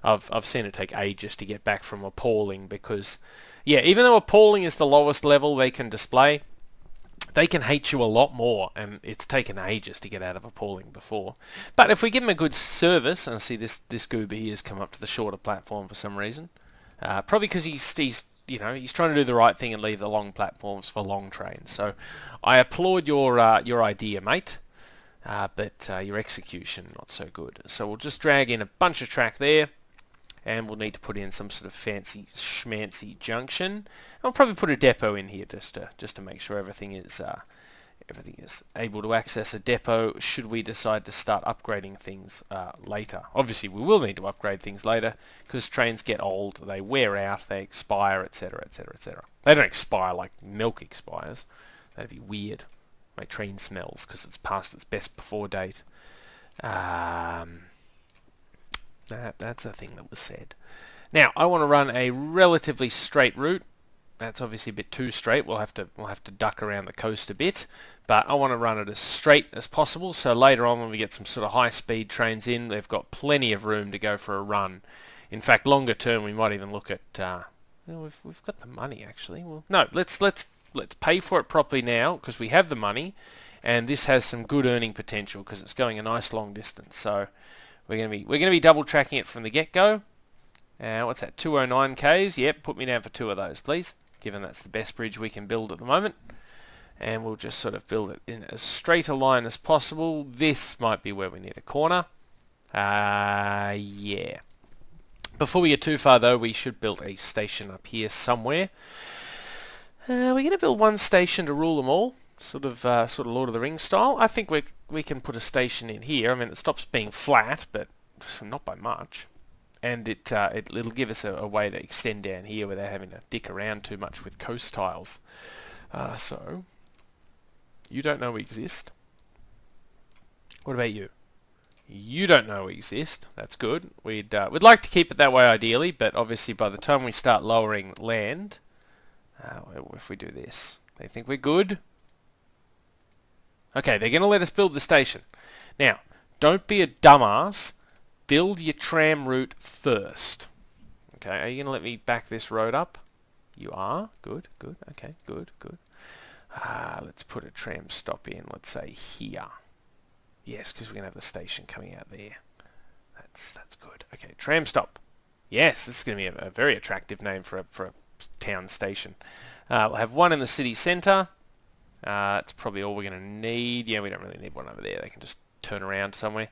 I've seen it take ages to get back from appalling because, yeah, even though appalling is the lowest level they can display, they can hate you a lot more, and it's taken ages to get out of appalling before. But if we give them a good service, and I see this goober here has come up to the shorter platform for some reason, probably because he's trying to do the right thing and leave the long platforms for long trains. So I applaud your idea, mate. But your execution not so good. So we'll just drag in a bunch of track there, and we'll need to put in some sort of fancy schmancy junction. And we'll probably put a depot in here just to make sure everything is able to access a depot should we decide to start upgrading things later. Obviously we will need to upgrade things later because trains get old, they wear out, they expire, etc, etc, etc. They don't expire like milk expires. That'd be weird. My train smells because it's past its best before date. That's a thing that was said. Now I want to run a relatively straight route. That's obviously a bit too straight. We'll have to duck around the coast a bit, but I want to run it as straight as possible. So later on, when we get some sort of high-speed trains in, they've got plenty of room to go for a run. In fact, longer term, we might even look at. We've got the money actually. Well, no, let's pay for it properly now because we have the money, and this has some good earning potential because it's going a nice long distance. So we're gonna be double tracking it from the get-go. What's that? 209 k's. Yep, put me down for 2 of those, please. Given that's the best bridge we can build at the moment, and we'll just sort of build it in as straight a line as possible. This might be where we need a corner. Yeah. Before we get too far though, we should build a station up here somewhere. We're going to build one station to rule them all, sort of Lord of the Rings style. I think we're we can put a station in here. I mean, it stops being flat, but not by much. And it'll give us a way to extend down here without having to dick around too much with coast tiles. So, you don't know we exist. What about you? You don't know we exist. That's good. We'd like to keep it that way ideally, but obviously by the time we start lowering land, if we do this, they think we're good. Okay, they're going to let us build the station. Now, don't be a dumbass. Build your tram route first. Okay, are you going to let me back this road up? You are? Good, good. Okay, good, good. Let's put a tram stop in, let's say here. Yes, because we're going to have the station coming out there. That's good. Okay, tram stop. Yes, this is going to be a very attractive name for a town station. We'll have one in the city centre. That's probably all we're going to need. Yeah, we don't really need one over there. They can just turn around somewhere.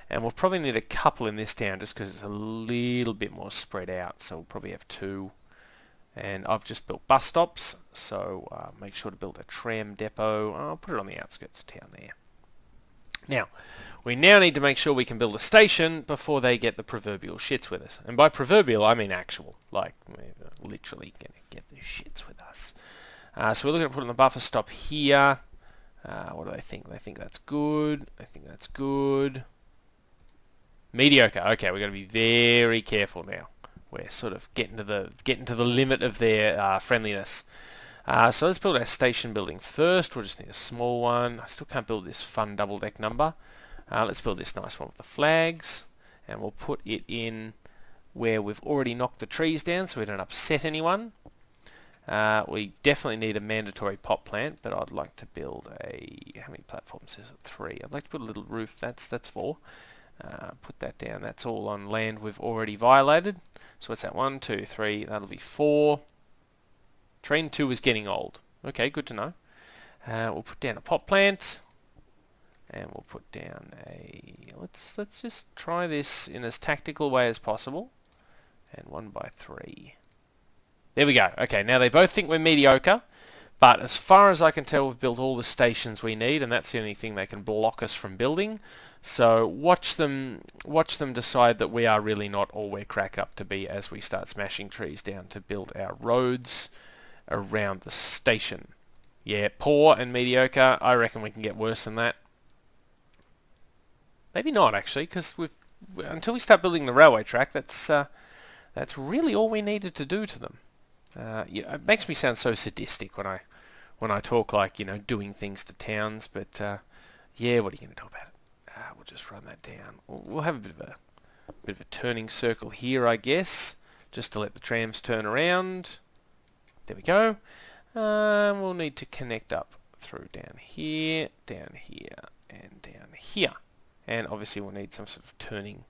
And we'll probably need a couple in this town just because it's a little bit more spread out. So we'll probably have two. And I've just built bus stops. So make sure to build a tram depot. I'll put it on the outskirts of town there. Now, we now need to make sure we can build a station before they get the proverbial shits with us. And by proverbial, I mean actual. Like, we're literally going to get the shits with us. So we're looking at putting the buffer stop here. What do they think? They think that's good. I think that's good. Mediocre. Okay, we've got to be very careful now. We're sort of getting to the limit of their friendliness. So let's build our station building first. We'll just need a small one. I still can't build this fun double deck number. Let's build this nice one with the flags. And we'll put it in where we've already knocked the trees down so we don't upset anyone. We definitely need a mandatory pot plant, but I'd like to build how many platforms is it? 3. I'd like to put a little roof. That's 4. Put that down. That's all on land we've already violated. So what's that? 1, 2, 3. That'll be 4. Train 2 is getting old. Okay, good to know. We'll put down a pot plant, and we'll put down let's just try this in as tactical way as possible. And 1 by 3. There we go. Okay, now they both think we're mediocre, but as far as I can tell, we've built all the stations we need, and that's the only thing they can block us from building. So watch them decide that we are really not all we're cracked up to be as we start smashing trees down to build our roads around the station. Yeah, poor and mediocre. I reckon we can get worse than that. Maybe not actually, because until we start building the railway track, that's really all we needed to do to them. Yeah, it makes me sound so sadistic when I talk like, you know, doing things to towns, but yeah, what are you going to do about it? We'll just run that down. We'll have a bit of a turning circle here, I guess, just to let the trams turn around. There we go. We'll need to connect up through down here, and down here. And obviously we'll need some sort of turning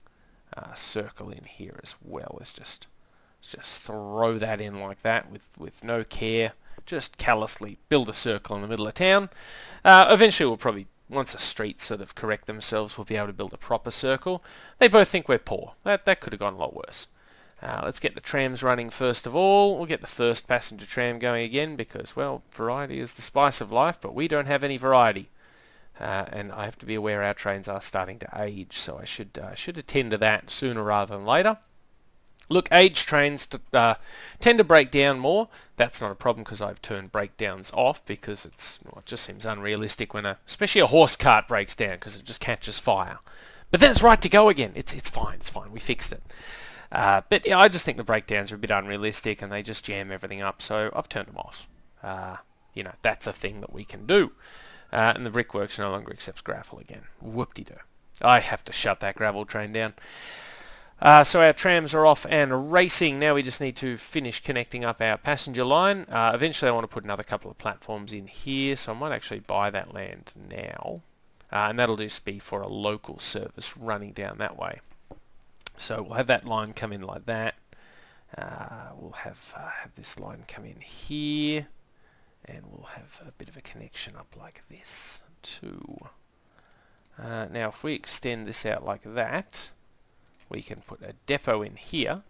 circle in here as well. Let's just throw that in like that with no care. Just callously build a circle in the middle of town. Eventually we'll probably, once the streets sort of correct themselves, we'll be able to build a proper circle. They both think we're poor. That could have gone a lot worse. Let's get the trams running first of all. We'll get the first passenger tram going again because, well, variety is the spice of life, but we don't have any variety. And I have to be aware our trains are starting to age, so I should attend to that sooner rather than later. Look, aged trains tend to break down more. That's not a problem because I've turned breakdowns off because it just seems unrealistic when especially a horse cart breaks down because it just catches fire. But then it's right to go again. It's fine. We fixed it. But yeah, I just think the breakdowns are a bit unrealistic and they just jam everything up, so I've turned them off. You know, that's a thing that we can do. And the brickworks no longer accepts gravel again. Whoop-de-doo. I have to shut that gravel train down. So our trams are off and racing. Now we just need to finish connecting up our passenger line. Eventually I want to put another couple of platforms in here, so I might actually buy that land now. And that'll just be for a local service running down that way. So we'll have that line come in like that. We'll have this line come in here. And we'll have a bit of a connection up like this too. Now if we extend this out like that, we can put a depot in here,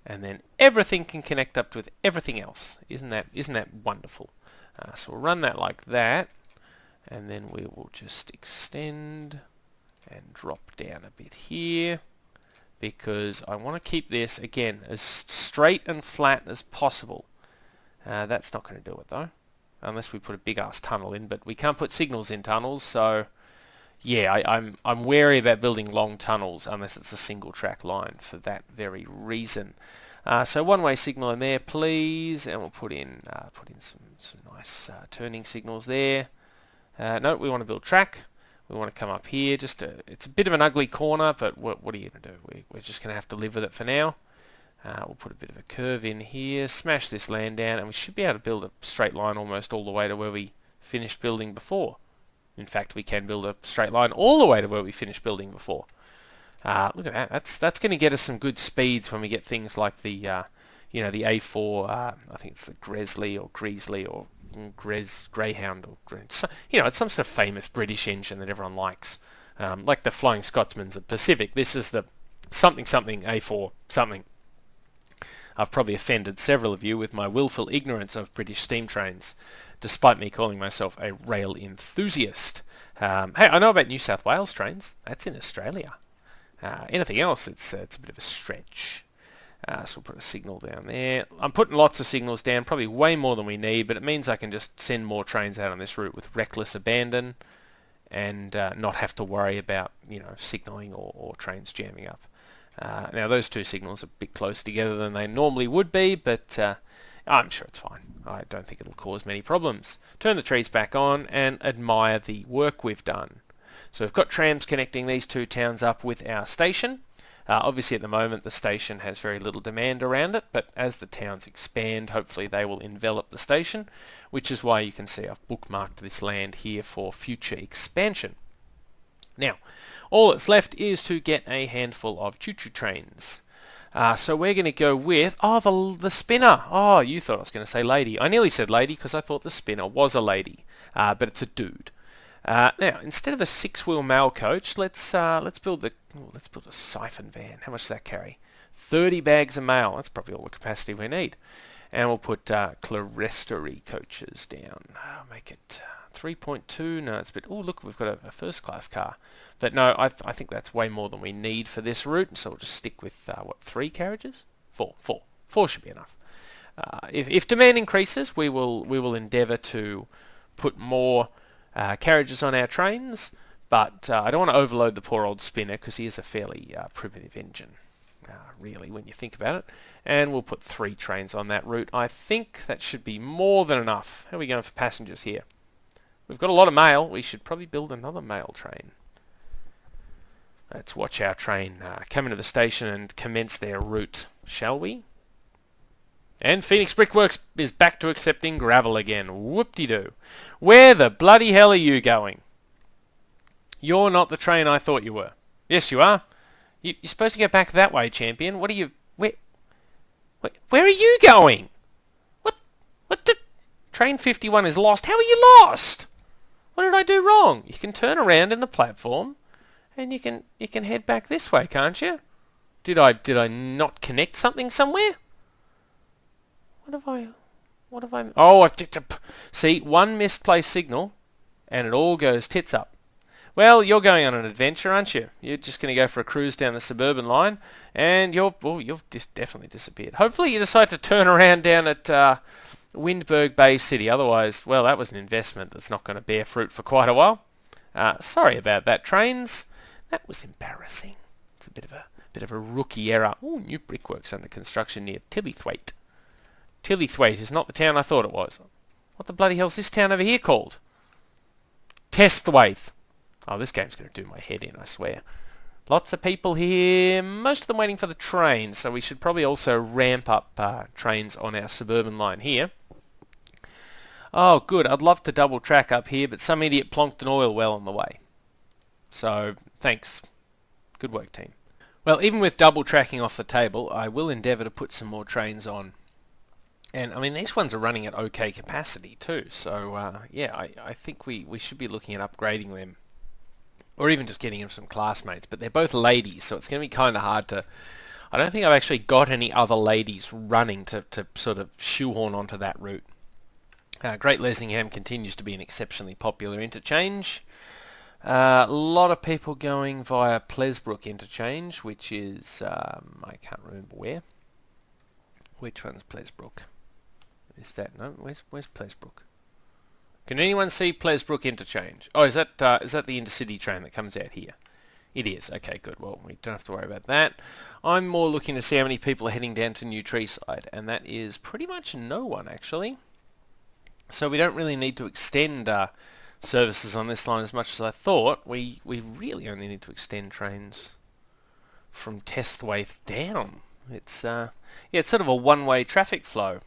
and then everything can connect up with everything else. Isn't that wonderful? So we'll run that like that, and then we will just extend and drop down a bit here, because I want to keep this, again, as straight and flat as possible. That's not going to do it though, unless we put a big ass tunnel in, but we can't put signals in tunnels, so yeah, I'm wary about building long tunnels unless it's a single track line for that very reason. So one-way signal in there, please, and we'll put in some nice turning signals there. No, we want to build track. We want to come up here. It's a bit of an ugly corner, but what are you going to do? We're just going to have to live with it for now. We'll put a bit of a curve in here, smash this land down, and we should be able to build a straight line almost all the way to where we finished building before. In fact, we can build a straight line all the way to where we finished building before. Look at that. That's going to get us some good speeds when we get things like the the A4. I think it's the Gresley or Greasley or Greyhound, or it's some sort of famous British engine that everyone likes, like the Flying Scotsman's at Pacific. This is the something A4 something. I've probably offended several of you with my willful ignorance of British steam trains, despite me calling myself a rail enthusiast. Hey, I know about New South Wales trains. That's in Australia. Anything else, it's a bit of a stretch. So we'll put a signal down there. I'm putting lots of signals down, probably way more than we need, but it means I can just send more trains out on this route with reckless abandon and not have to worry about signalling or trains jamming up. Now those two signals are a bit closer together than they normally would be, but I'm sure it's fine. I don't think it'll cause many problems. Turn the trees back on and admire the work we've done. So we've got trams connecting these two towns up with our station. Obviously at the moment the station has very little demand around it, but as the towns expand, hopefully they will envelop the station, which is why you can see I've bookmarked this land here for future expansion. Now, all that's left is to get a handful of choo-choo trains. So we're going to go with, the spinner. Oh, you thought I was going to say lady. I nearly said lady because I thought the spinner was a lady, but it's a dude. Now, instead of a 6-wheel mail coach, let's build a siphon van. How much does that carry? 30 bags of mail. That's probably all the capacity we need. And we'll put clerestory coaches down. Make it 3.2. No, it's a bit. Oh, look, we've got a first-class car. But no, I think that's way more than we need for this route. So we'll just stick with 3 carriages? 4. 4 should be enough. If demand increases, we will endeavour to put more carriages on our trains, but I don't want to overload the poor old spinner because he is a fairly primitive engine, really, when you think about it. And we'll put 3 trains on that route. I think that should be more than enough. How are we going for passengers here? We've got a lot of mail. We should probably build another mail train. Let's watch our train come into the station and commence their route, shall we? And Phoenix Brickworks is back to accepting gravel again. Whoop-de-doo. Where the bloody hell are you going? You're not the train I thought you were. Yes, you are. You're supposed to go back that way, champion. What are you... Where are you going? What the... Train 51 is lost. How are you lost? What did I do wrong? You can turn around in the platform and you can head back this way, can't you? Did I not connect something somewhere? What have I... Oh, see, one misplaced signal and it all goes tits up. Well, you're going on an adventure, aren't you? You're just going to go for a cruise down the suburban line and you've definitely disappeared. Hopefully you decide to turn around down at Windberg Bay City. Otherwise, well, that was an investment that's not going to bear fruit for quite a while. Sorry about that, trains. That was embarrassing. It's a bit of a rookie error. Ooh, new brickworks under construction near Tillythwaite. Tillythwaite is not the town I thought it was. What the bloody hell's this town over here called? Testthwaite. Oh, this game's going to do my head in, I swear. Lots of people here, most of them waiting for the train, so we should probably also ramp up trains on our suburban line here. Oh, good. I'd love to double track up here, but some idiot plonked an oil well on the way. So, thanks. Good work, team. Well, even with double tracking off the table, I will endeavour to put some more trains on. And, I mean, these ones are running at okay capacity too, so, yeah, I think we should be looking at upgrading them. Or even just getting them some classmates, but they're both ladies, so it's going to be kind of hard to... I don't think I've actually got any other ladies running to sort of shoehorn onto that route. Great Lesingham continues to be an exceptionally popular interchange. A lot of people going via Plesbrook interchange, which is, I can't remember where. Which one's Plesbrook? Is that, no, where's Plesbrook? Can anyone see Plesbrook interchange? Oh, is that the intercity train that comes out here? It is. Okay, good. Well, we don't have to worry about that. I'm more looking to see how many people are heading down to New Treeside, and that is pretty much no one, actually. So we don't really need to extend services on this line as much as I thought. We really only need to extend trains from Testwaite down. It's it's sort of a one-way traffic flow.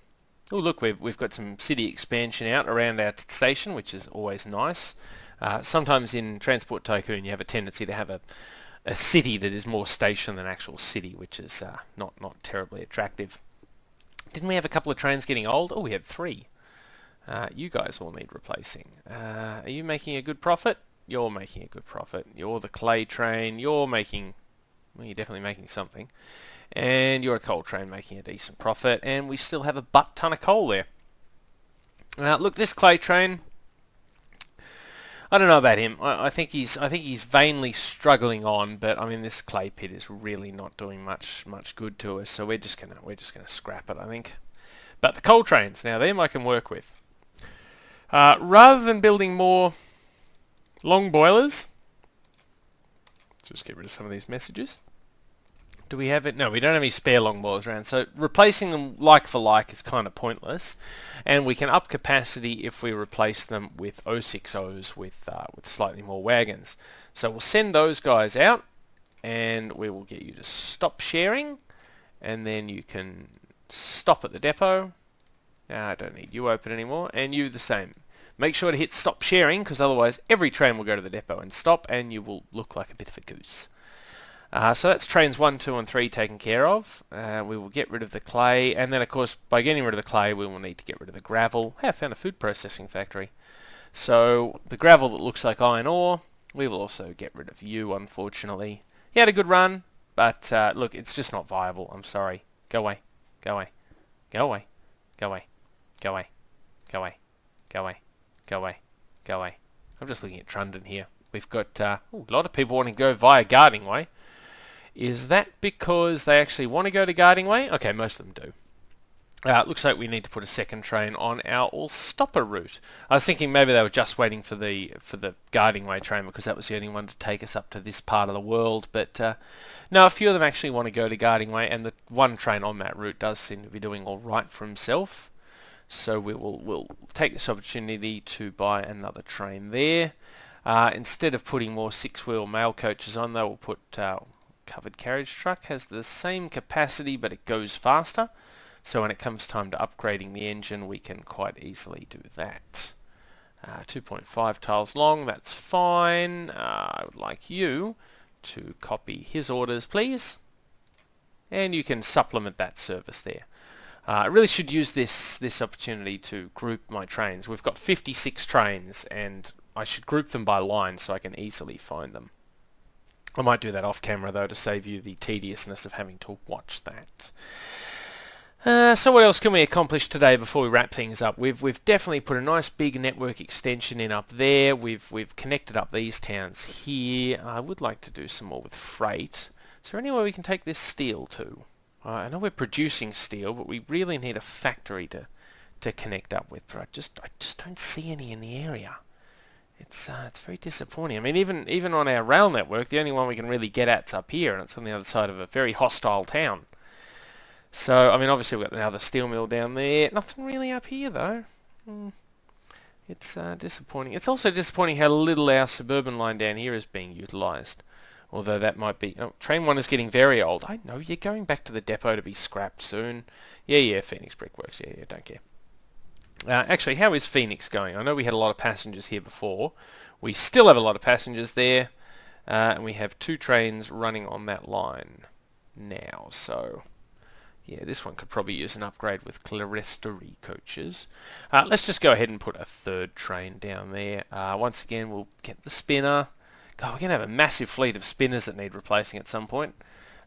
Oh, look, we've got some city expansion out around our station, which is always nice. Sometimes in Transport Tycoon you have a tendency to have a city that is more station than actual city, which is not terribly attractive. Didn't we have a couple of trains getting old? Oh, we had 3. You guys all need replacing. Are you making a good profit? You're making a good profit. You're the clay train. You're making... Well, you're definitely making something. And you're a coal train making a decent profit. And we still have a butt ton of coal there. Look, this clay train... I don't know about him. I think he's vainly struggling on, but I mean this clay pit is really not doing much good to us. So we're just gonna scrap it, I think. But the coal trains, now them I can work with. Rather than building more long boilers, let's just get rid of some of these messages. Do we have it? No, we don't have any spare long boilers around, so replacing them like for like is kind of pointless. And we can up capacity if we replace them with 060s with slightly more wagons. So we'll send those guys out, and we will get you to stop sharing, and then you can stop at the depot. I don't need you open anymore, and you the same. Make sure to hit stop sharing, because otherwise every train will go to the depot and stop, and you will look like a bit of a goose. So that's trains 1, 2 and 3 taken care of. We will get rid of the clay, and then of course by getting rid of the clay we will need to get rid of the gravel. Hey, I found a food processing factory. So the gravel that looks like iron ore, we will also get rid of you, unfortunately. You had a good run, but look, it's just not viable. I'm sorry. Go away. Go away. Go away. Go away. Go away. Go away. Go away. Go away. Go away. I'm just looking at Trundon here. We've got a lot of people wanting to go via Guarding Way. Is that because they actually want to go to Guarding Way? Okay, most of them do. It looks like we need to put a second train on our all-stopper route. I was thinking maybe they were just waiting for the Guarding Way train because that was the only one to take us up to this part of the world. But no, a few of them actually want to go to Guarding Way, and the one train on that route does seem to be doing all right for himself. So we'll take this opportunity to buy another train there. Instead of putting more 6-wheel mail coaches on, they will put covered carriage truck. Has the same capacity, but it goes faster. So when it comes time to upgrading the engine, we can quite easily do that. 2.5 tiles long, that's fine. I would like you to copy his orders, please. And you can supplement that service there. I really should use this opportunity to group my trains. We've got 56 trains, and I should group them by line so I can easily find them. I might do that off camera though to save you the tediousness of having to watch that. So what else can we accomplish today before we wrap things up? We've definitely put a nice big network extension in up there. We've connected up these towns here. I would like to do some more with freight. Is there anywhere we can take this steel to? I know we're producing steel, but we really need a factory to connect up with. But I just don't see any in the area. It's very disappointing. I mean, even on our rail network, the only one we can really get at's up here, and it's on the other side of a very hostile town. So, I mean, obviously we've got another steel mill down there. Nothing really up here, though. It's disappointing. It's also disappointing how little our suburban line down here is being utilised. Although that might be... Oh, train 1 is getting very old. I know, you're going back to the depot to be scrapped soon. Yeah, Phoenix Brickworks. Yeah, don't care. Actually, how is Phoenix going? I know we had a lot of passengers here before. We still have a lot of passengers there. And we have 2 trains running on that line now. So, yeah, this one could probably use an upgrade with clerestory coaches. Let's just go ahead and put a 3rd train down there. Once again, we'll get the spinner. God, we're going to have a massive fleet of spinners that need replacing at some point.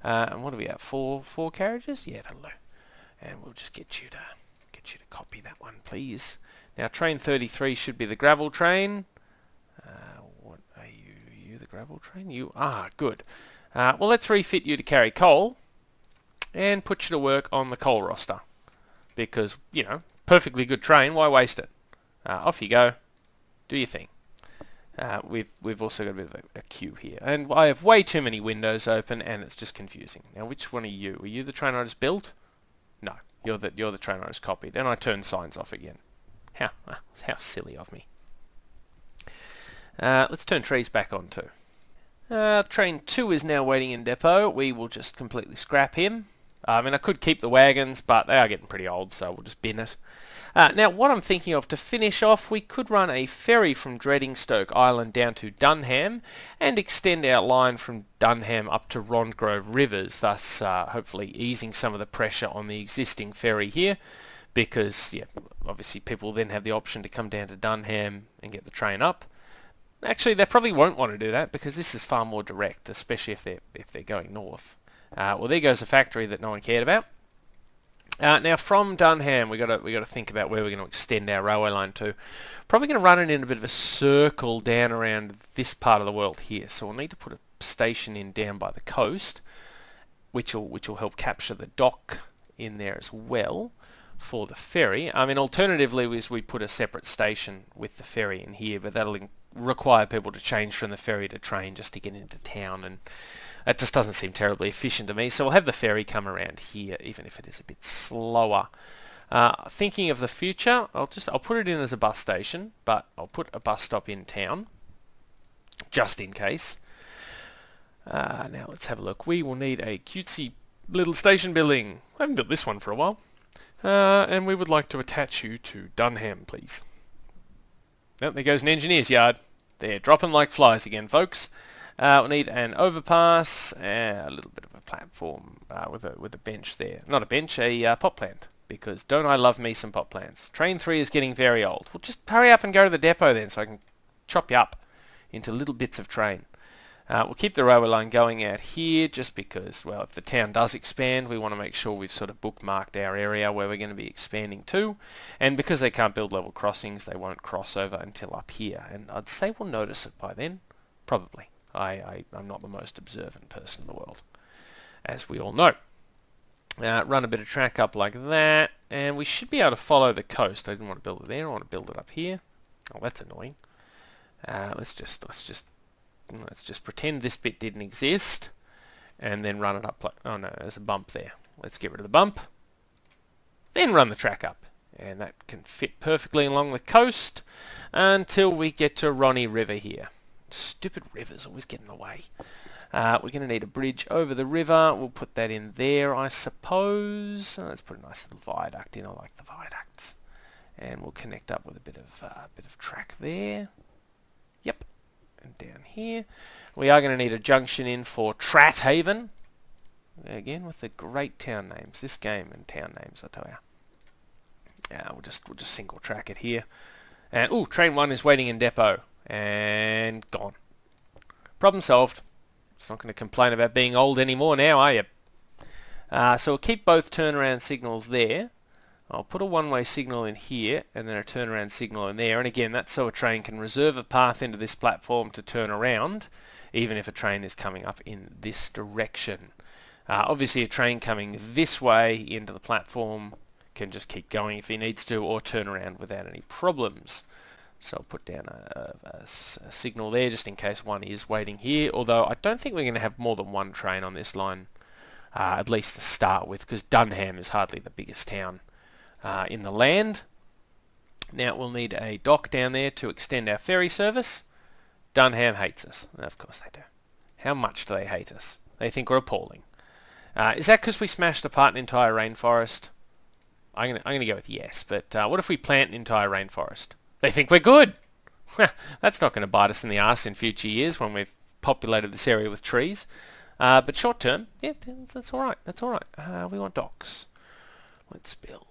And what do we have? 4 carriages? Yeah, that'll do. And we'll just get you get you to copy that one, please. Now, train 33 should be the gravel train. What are you? Are you the gravel train? You are. Good. Well, let's refit you to carry coal and put you to work on the coal roster. Because, you know, perfectly good train. Why waste it? Off you go. Do your thing. We've also got a bit of a queue here. And I have way too many windows open, and it's just confusing. Now, which one are you? Are you the train I just built? No, you're the train I just copied. Then I turn signs off again. How silly of me. Let's turn trees back on too. Train 2 is now waiting in depot. We will just completely scrap him. I mean, I could keep the wagons, but they are getting pretty old, so we'll just bin it. Now, what I'm thinking of to finish off, we could run a ferry from Dreadingstoke Island down to Dunham and extend our line from Dunham up to Rondgrove Rivers, thus hopefully easing some of the pressure on the existing ferry here, because, yeah, obviously people then have the option to come down to Dunham and get the train up. Actually, they probably won't want to do that because this is far more direct, especially if they're going north. Well, there goes a factory that no one cared about. Now from Dunham, we got to think about where we're going to extend our railway line to. Probably going to run it in a bit of a circle down around this part of the world here. So we'll need to put a station in down by the coast, which will help capture the dock in there as well for the ferry. I mean, alternatively, we put a separate station with the ferry in here, but that'll require people to change from the ferry to train just to get into town, and that just doesn't seem terribly efficient to me. So we'll have the ferry come around here, even if it is a bit slower. Thinking of the future, I'll put it in as a bus station, but I'll put a bus stop in town just in case. Now let's have a look. We will need a cutesy little station building. I haven't built this one for a while. And we would like to attach you to Dunham, please. Oh, there goes an engineer's yard. They're dropping like flies again, folks. We'll need an overpass, a little bit of a platform with a bench there. Not a bench, a pot plant. Because don't I love me some pot plants. Train 3 is getting very old. Well, just hurry up and go to the depot then so I can chop you up into little bits of train. We'll keep the railway line going out here just because, well, if the town does expand, we want to make sure we've sort of bookmarked our area where we're going to be expanding to. And because they can't build level crossings, they won't cross over until up here. And I'd say we'll notice it by then. Probably. I'm not the most observant person in the world, as we all know. Run a bit of track up like that, and we should be able to follow the coast. I didn't want to build it there. I want to build it up here. Oh, that's annoying. Let's just pretend this bit didn't exist, and then run it up. Oh no, there's a bump there. Let's get rid of the bump. Then run the track up, and that can fit perfectly along the coast until we get to Ronnie River here. Stupid rivers always get in the way. We're going to need a bridge over the river. We'll put that in there, I suppose. Let's put a nice little viaduct in. I like the viaducts. And we'll connect up with a bit of track there. Yep. And down here. We are going to need a junction in for Trathaven. Again, with the great town names. This game and town names, I tell you. We'll just single track it here. And, ooh, train 1 is waiting in depot. And gone. Problem solved. It's not going to complain about being old anymore now, are you? So we'll keep both turnaround signals there. I'll put a one-way signal in here and then a turnaround signal in there. And again, that's so a train can reserve a path into this platform to turn around, even if a train is coming up in this direction. Obviously, a train coming this way into the platform can just keep going if he needs to, or turn around without any problems. So I'll put down a signal there just in case one is waiting here, although I don't think we're going to have more than one train on this line, at least to start with, because Dunham is hardly the biggest town in the land. Now we'll need a dock down there to extend our ferry service. Dunham hates us. Of course they do. How much do they hate us? They think we're appalling. Is that because we smashed apart an entire rainforest? I'm going to go with yes, but what if we plant an entire rainforest? They think we're good. That's not going to bite us in the arse in future years when we've populated this area with trees. But short term, yeah, that's all right. That's all right. We want docks. Let's build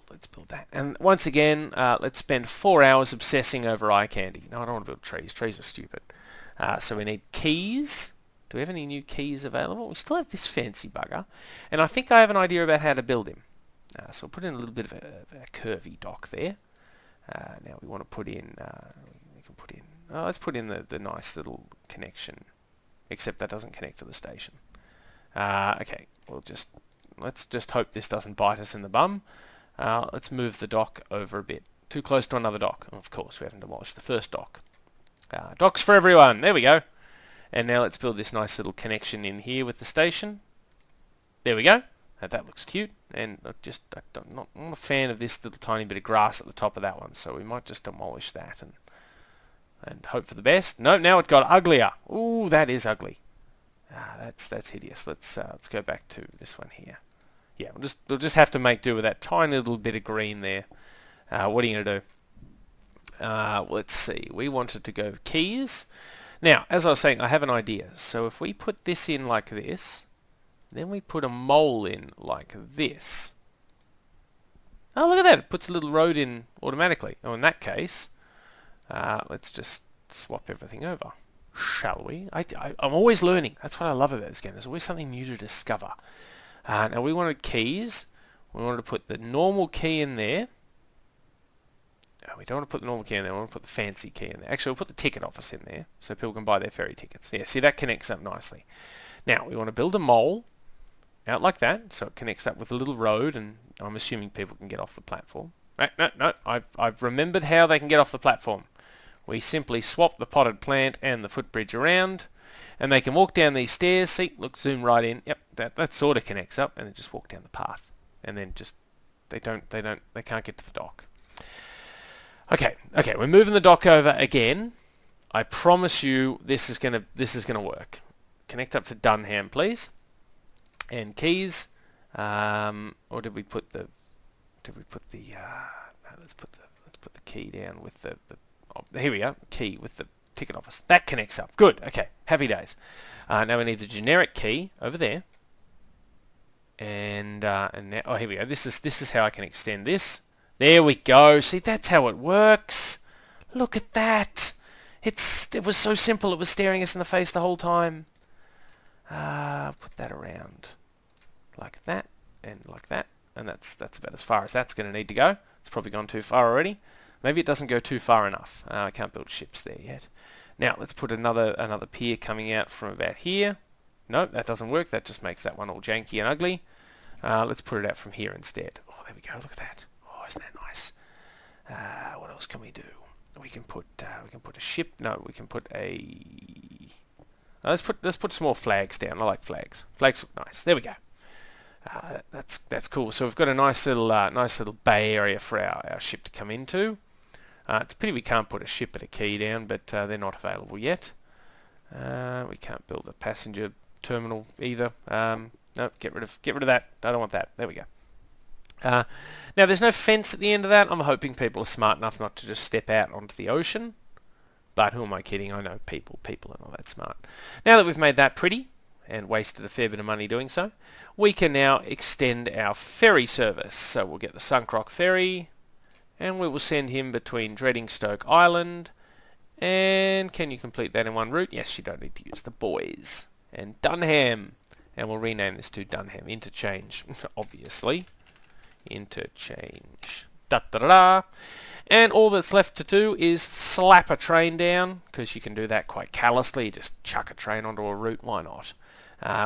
that. And once again, let's spend 4 hours obsessing over eye candy. No, I don't want to build trees. Trees are stupid. So we need keys. Do we have any new keys available? We still have this fancy bugger. And I think I have an idea about how to build him. So we'll put in a little bit of a curvy dock there. Now we want to put in, we can put in, let's put in the nice little connection, except that doesn't connect to the station. Okay, let's just hope this doesn't bite us in the bum. Let's move the dock over a bit. Too close to another dock. Of course, we haven't demolished the first dock. Docks for everyone. There we go. And now let's build this nice little connection in here with the station. There we go. That looks cute. And I'm not a fan of this little tiny bit of grass at the top of that one, so we might just demolish that and hope for the best. No, now it got uglier. Ooh, that is ugly. That's hideous. Let's go back to this one here. Yeah, we'll just have to make do with that tiny little bit of green there. What are you gonna do? Let's see. We wanted to go keys. Now, as I was saying, I have an idea. So if we put this in like this, then we put a mole in like this. Oh, look at that. It puts a little road in automatically. Oh, in that case, let's just swap everything over. Shall we? I'm always learning. That's what I love about this game. There's always something new to discover. Now we wanted keys. We wanted to put the normal key in there. We don't want to put the normal key in there. We want to put the fancy key in there. Actually, we'll put the ticket office in there so people can buy their ferry tickets. Yeah, see, that connects up nicely. Now, we want to build a mole out like that, so it connects up with a little road, and I'm assuming people can get off the platform. No, I've remembered how they can get off the platform. We simply swap the potted plant and the footbridge around, and they can walk down these stairs. See, look, zoom right in. Yep, that sort of connects up, and then just walk down the path, and then just they can't get to the dock. Okay, we're moving the dock over again. I promise you, this is gonna work. Connect up to Dunham, please, and keys. Or did we put the? No, let's put the key down with the. Oh, here we go. Key with the ticket office. That connects up. Good. Okay. Happy days. Now we need the generic key over there. And now, oh, here we go. This is how I can extend this. There we go. See, that's how it works. Look at that. It was so simple. It was staring us in the face the whole time. Put that around like that and like that, and that's about as far as that's going to need to go. It's probably gone too far already. Maybe it doesn't go too far enough. I can't build ships there yet. Now let's put another pier coming out from about here. No, that doesn't work. That just makes that one all janky and ugly. Let's put it out from here instead. Oh, there we go. Look at that. Oh, isn't that nice? What else can we do? We can put a ship. No, we can put a. Let's put some more flags down. I like flags. Flags look nice. There we go. That's cool. So we've got a nice little bay area for our ship to come into. It's a pity we can't put a ship and a key down, but they're not available yet. We can't build a passenger terminal either. No, get rid of that. I don't want that. There we go. Now there's no fence at the end of that. I'm hoping people are smart enough not to just step out onto the ocean. But who am I kidding? I know people are not that smart. Now that we've made that pretty and wasted a fair bit of money doing so, we can now extend our ferry service. So we'll get the Sunkrock ferry and we will send him between Dreadingstoke Island and can you complete that in one route? Yes, you don't need to use the buoys. And Dunham. And we'll rename this to Dunham. Interchange, obviously. Interchange. Da-da-da-da. And all that's left to do is slap a train down, because you can do that quite callously. Just chuck a train onto a route, why not?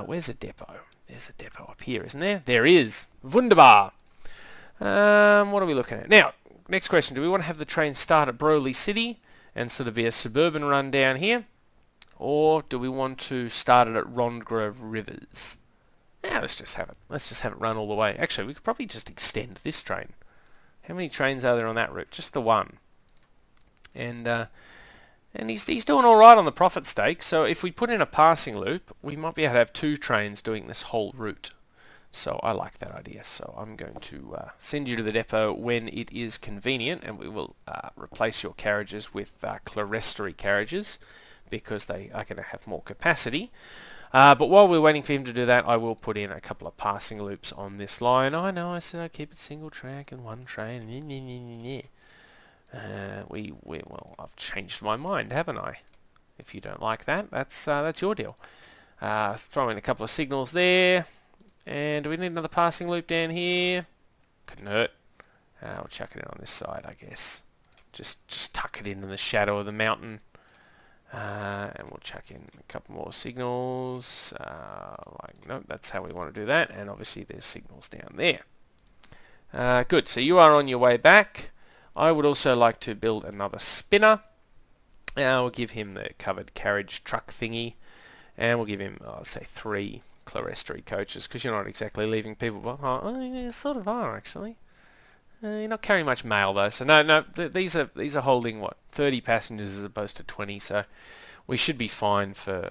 Where's a depot? There's a depot up here, isn't there? There is. Wunderbar. What are we looking at? Now, next question. Do we want to have the train start at Broly City and sort of be a suburban run down here? Or do we want to start it at Rondgrove Rivers? Yeah, let's just have it run all the way. Actually, we could probably just extend this train. How many trains are there on that route? Just the one. And he's doing all right on the profit stake. So if we put in a passing loop, we might be able to have 2 trains doing this whole route. So I like that idea. So I'm going to send you to the depot when it is convenient, and we will replace your carriages with clerestory carriages because they are going to have more capacity. But while we're waiting for him to do that, I will put in a couple of passing loops on this line. I know I said I'd keep it single track and one train. Well, I've changed my mind, haven't I? If you don't like that, that's your deal. Throw in a couple of signals there. And do we need another passing loop down here? couldn't hurt. We'll chuck it in on this side, I guess. Just tuck it in the shadow of the mountain. And we'll chuck in a couple more signals. Nope, that's how we want to do that. And obviously there's signals down there. Good, so you are on your way back. I would also like to build another spinner. We'll give him the covered carriage truck thingy. And we'll give him, let's say, 3 clerestory coaches, because you're not exactly leaving people behind. Oh, you sort of are, actually. You're not carrying much mail, though. So no, these are holding, what, 30 passengers as opposed to 20, so we should be fine for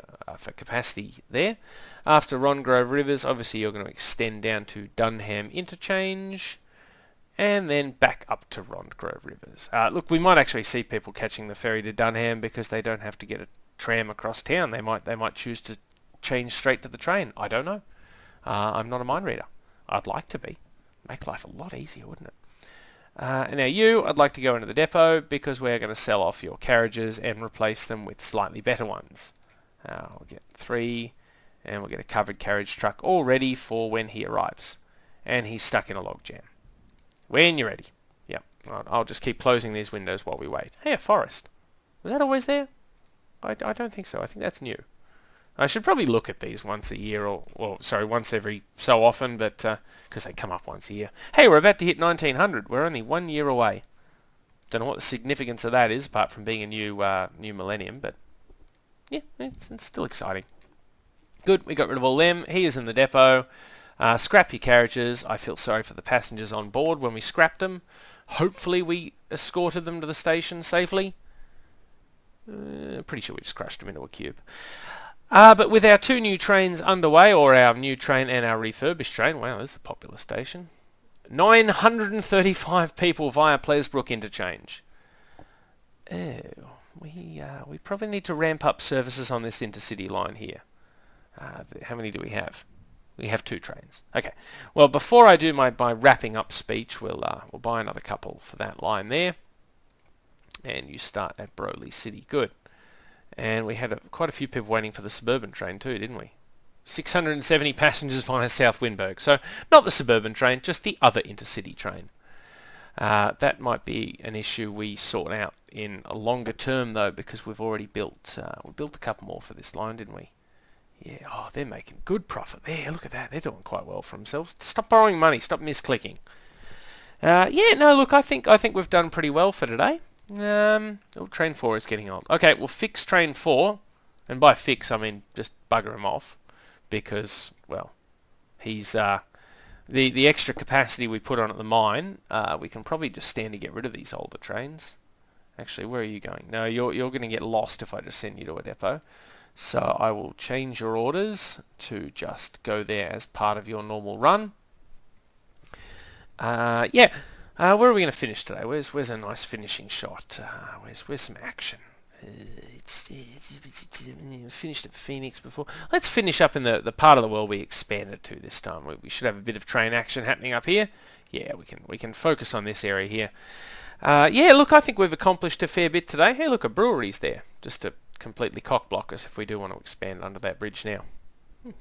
capacity there. After Rongrove Rivers, obviously you're going to extend down to Dunham Interchange, and then back up to Rongrove Rivers. Look, we might actually see people catching the ferry to Dunham because they don't have to get a tram across town. They might choose to change straight to the train. I don't know. I'm not a mind reader. I'd like to be. Make life a lot easier, wouldn't it? And now I'd like to go into the depot because we're going to sell off your carriages and replace them with slightly better ones. We'll get 3, and we'll get a covered carriage truck all ready for when he arrives. And he's stuck in a log jam. When you're ready. Yep, I'll just keep closing these windows while we wait. Hey, a forest. Was that always there? I don't think so. I think that's new. I should probably look at these once a year, once every so often, but because they come up once a year. Hey, we're about to hit 1900. We're only 1 year away. Don't know what the significance of that is, apart from being a new millennium, but yeah, it's still exciting. Good, we got rid of all them. He is in the depot. Scrap your carriages. I feel sorry for the passengers on board when we scrapped them. Hopefully we escorted them to the station safely. Pretty sure we just crushed them into a cube. But with our 2 new trains underway, or our new train and our refurbished train, wow, this is a popular station. 935 people via Pleasbrook Interchange. We probably need to ramp up services on this intercity line here. How many do we have? We have 2 trains. Okay. Well, before I do my wrapping up speech, we'll buy another couple for that line there. And you start at Broley City. Good. And we had quite a few people waiting for the suburban train too, didn't we? 670 passengers via South Windberg. So not the suburban train, just the other intercity train. That might be an issue we sort out in a longer term though, because we've already built a couple more for this line, didn't we? Yeah. Oh, they're making good profit there. Look at that. They're doing quite well for themselves. Stop borrowing money. Stop misclicking. Yeah. No. Look, I think we've done pretty well for today. Train 4 is getting old. Okay, we'll fix train 4, and by fix I mean just bugger him off, because well, he's the extra capacity we put on at the mine. We can probably just stand to get rid of these older trains. Actually, where are you going? No, you're going to get lost if I just send you to a depot. So I will change your orders to just go there as part of your normal run. Yeah. Where are we going to finish today? Where's a nice finishing shot? Where's some action? It's finished at Phoenix before. Let's finish up in the part of the world we expanded to this time. We should have a bit of train action happening up here. Yeah, we can focus on this area here. Yeah, look, I think we've accomplished a fair bit today. Hey, look, a brewery's there, just to completely cock block us if we do want to expand under that bridge now.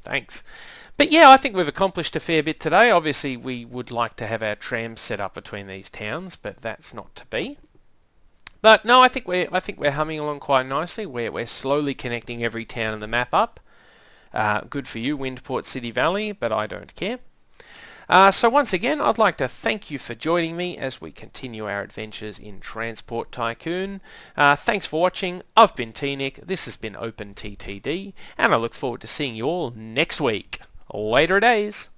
Thanks. But yeah, I think we've accomplished a fair bit today. Obviously, we would like to have our trams set up between these towns, but that's not to be. But no, I think we're humming along quite nicely. We're slowly connecting every town in the map up. Good for you, Windport City Valley, but I don't care. So once again, I'd like to thank you for joining me as we continue our adventures in Transport Tycoon. Thanks for watching. I've been T-Nick. This has been OpenTTD, and I look forward to seeing you all next week. Later days.